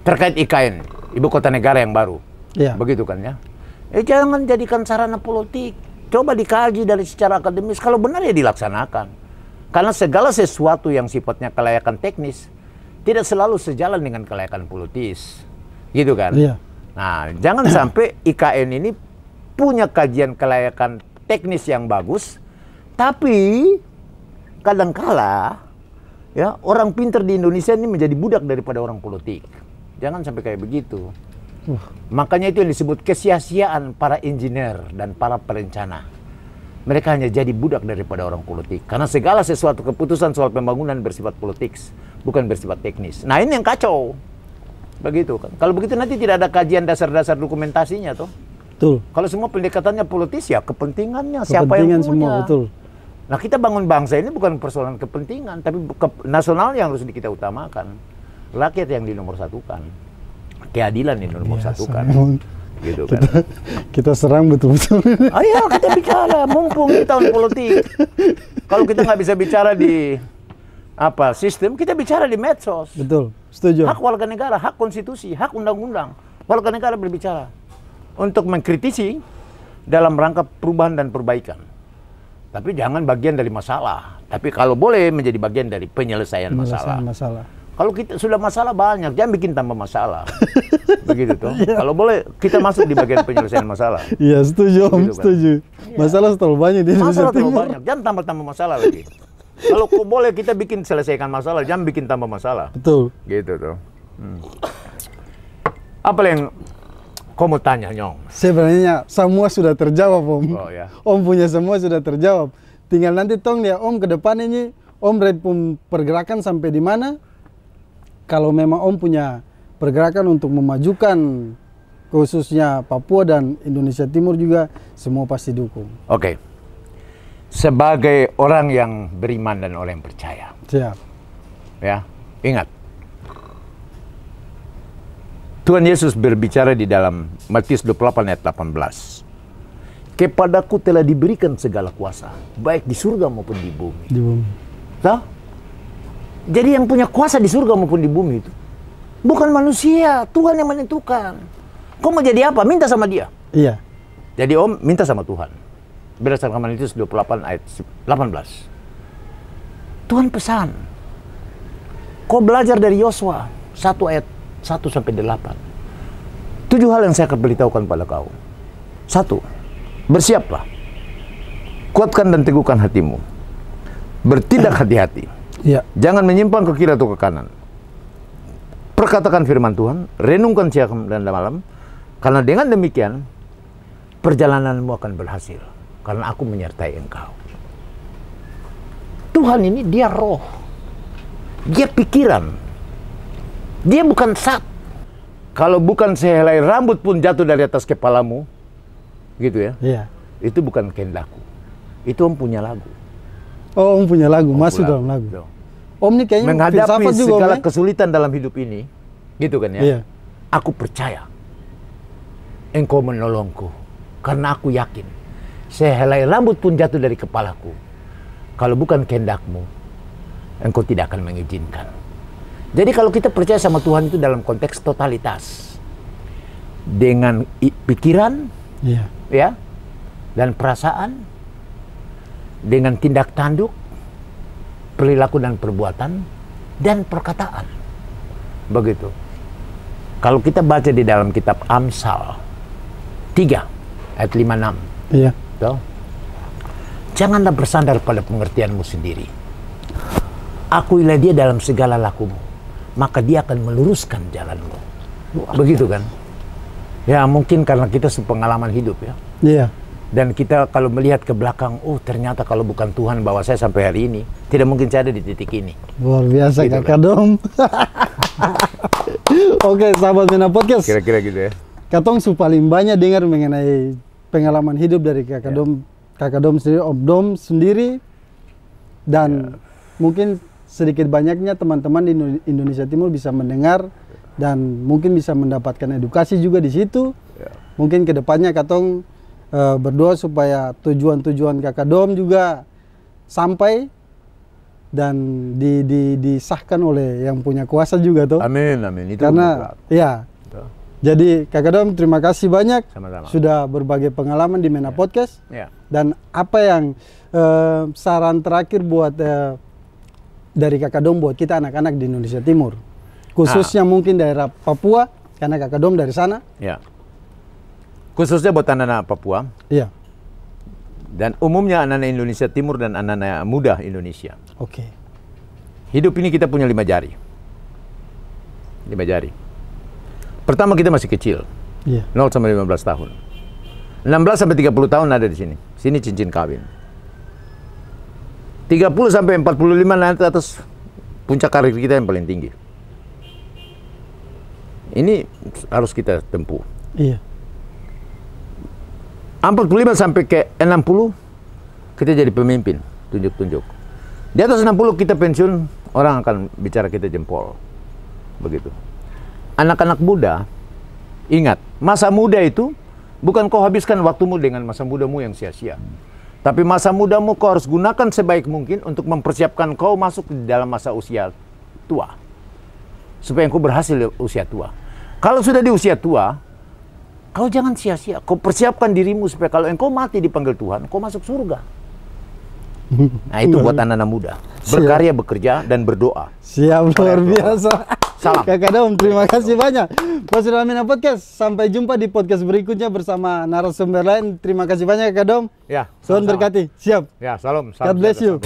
Terkait IKN, Ibu Kota Negara yang baru. Begitu kan ya? Jangan jadikan sarana politik. Coba dikaji dari secara akademis, kalau benar ya dilaksanakan. Karena segala sesuatu yang sifatnya kelayakan teknis tidak selalu sejalan dengan kelayakan politis. Gitu kan? Nah, jangan sampai IKN ini punya kajian kelayakan teknis yang bagus, tapi kadangkala ya orang pinter di Indonesia ini menjadi budak daripada orang politik. Jangan sampai kayak begitu. Makanya itu yang disebut kesia-siaan para engineer dan para perencana. Mereka hanya jadi budak daripada orang politik. Karena segala sesuatu keputusan soal pembangunan bersifat politik, bukan bersifat teknis. Nah ini yang kacau. Begitu kan. Kalau begitu nanti tidak ada kajian dasar-dasar dokumentasinya toh. Betul. Kalau semua pendekatannya politis ya kepentingannya siapa yang punya. Semua, betul. Nah kita bangun bangsa ini bukan persoalan kepentingan, tapi nasional yang harus kita utamakan. Rakyat yang dinomorsatukan. Keadilan yang dinomorsatukan. Gitu kan. Kita serang betul-betul. Ayo kita bicara, mumpung di tahun politik. Kalau kita nggak bisa bicara di sistem, kita bicara di medsos. Betul, setuju. Hak warga negara, hak konstitusi, hak undang-undang. Warga negara berbicara untuk mengkritisi dalam rangka perubahan dan perbaikan. Tapi jangan bagian dari masalah. Tapi kalau boleh menjadi bagian dari penyelesaian masalah. Kalau kita sudah masalah banyak, jangan bikin tambah masalah. Begitu tuh. Kalau boleh kita masuk di bagian penyelesaian masalah. Iya, setuju Om, gitu, setuju. Kan? Masalah terlalu banyak di Indonesia Timur. Terlalu banyak, jangan tambah-tambah masalah lagi. Kalau boleh kita bikin selesaikan masalah, jangan bikin tambah masalah. Betul. Gitu tuh. Apa yang kau mau tanya, Nyong? Sebenarnya semua sudah terjawab, Om. Oh ya. Om punya semua sudah terjawab. Tinggal nanti tong lihat Om ke depan ini, Om pergerakan sampai di mana? Kalau memang Om punya pergerakan untuk memajukan khususnya Papua dan Indonesia Timur juga, semua pasti dukung. Oke. Sebagai orang yang beriman dan orang yang percaya. Siap. Ya, ingat. Tuhan Yesus berbicara di dalam Matius 28 ayat 18. Kepadaku telah diberikan segala kuasa, baik di surga maupun di bumi. Di bumi. Tahu? Jadi yang punya kuasa di surga maupun di bumi itu Bukan manusia, Tuhan yang menentukan. Kau mau jadi apa? Minta sama dia. Iya. Jadi Om minta sama Tuhan. Berdasarkan Matius 28 ayat 18. Tuhan pesan. Kau belajar dari Yosua 1 ayat 1 sampai 8. 7 hal yang saya akan beritahukan pada kau. 1. Bersiaplah. Kuatkan dan teguhkan hatimu. Bertindak hati-hati. Iya. Jangan menyimpang ke kiri atau ke kanan. Perkatakan firman Tuhan, renungkan siang dan malam, karena dengan demikian perjalananmu akan berhasil, karena aku menyertai engkau. Tuhan ini dia roh, dia pikiran, dia bukan sat. Kalau bukan sehelai rambut pun jatuh dari atas kepalamu, gitu ya, Iya. itu bukan kehendakku. Itu Om punya lagu. Oh, Om punya lagu, Om masuk punya dalam lagu. lagu. Om nih kayaknya Menghadapi filsafat juga, Om, segala ya? kesulitan dalam hidup ini, gitu kan ya. Iya. Aku percaya Engkau menolongku, karena aku yakin sehelai rambut pun jatuh dari kepalaku. Kalau bukan kehendakmu, Engkau tidak akan mengizinkan. Jadi kalau kita percaya sama Tuhan itu dalam konteks totalitas, dengan pikiran, Iya. ya, dan perasaan, dengan tindak tanduk, perilaku dan perbuatan, dan perkataan. Begitu. Kalau kita baca di dalam kitab Amsal 3 ayat 5-6. Iya. Tuh. Janganlah bersandar pada pengertianmu sendiri. Akuilah dia dalam segala lakumu, maka dia akan meluruskan jalanmu. Begitu kan? Ya mungkin karena kita sepengalaman hidup ya. Iya. Dan kita kalau melihat ke belakang, oh ternyata kalau bukan Tuhan bawa saya sampai hari ini, tidak mungkin saya ada di titik ini. Luar biasa Gitu Kakak Dom. Oke, sahabat Mena Podcast. Kira-kira gitu ya. Katong paling banyak dengar mengenai pengalaman hidup dari Kakak Dom, Kakak Dom sendiri, Om Dom sendiri, dan mungkin sedikit banyaknya teman-teman di Indonesia Timur bisa mendengar dan mungkin bisa mendapatkan edukasi juga di situ. Mungkin kedepannya Katong berdoa supaya tujuan-tujuan Kakak Dom juga sampai dan disahkan oleh yang punya kuasa juga tuh. Amin, amin. Itu Karena ya. Betul. Jadi Kakak Dom terima kasih banyak. Sama-sama. Sudah berbagi pengalaman di Mena Podcast. Ya. Dan apa yang saran terakhir buat dari Kakak Dom buat kita anak-anak di Indonesia Timur, khususnya mungkin daerah Papua, karena Kakak Dom dari sana. Ya. Khususnya buat anak-anak Papua Iya. dan umumnya anak-anak Indonesia Timur dan anak-anak muda Indonesia. Oke. Hidup ini kita punya 5 jari. 5 jari. Pertama kita masih kecil. Iya. 0 sampai 15 tahun. 16 sampai 30 tahun ada di sini. Sini cincin kawin. 30 sampai 45 nanti atas puncak karir kita yang paling tinggi. Ini harus kita tempuh. Iya. 45 sampai ke 60 kita jadi pemimpin, tunjuk-tunjuk. Di atas 60 kita pensiun, orang akan bicara kita jempol. Begitu. Anak-anak muda, ingat, masa muda itu bukan kau habiskan waktumu dengan masa mudamu yang sia-sia. Tapi masa mudamu kau harus gunakan sebaik mungkin untuk mempersiapkan kau masuk di dalam masa usia tua. Supaya kau berhasil di usia tua. Kalau sudah di usia tua, kau jangan sia-sia. Kau persiapkan dirimu supaya kalau engkau mati dipanggil Tuhan, kau masuk surga. Nah itu buat anak-anak muda. Berkarya, bekerja, dan berdoa. Siap, luar biasa. Salam. Kakak Dom, terima kasih banyak. Saudara Mena Podcast, sampai jumpa di podcast berikutnya bersama narasumber lain. Terima kasih banyak Kakak Dom. Ya. Tuhan sama-sama. berkati. Siap. Ya, salam. God bless you.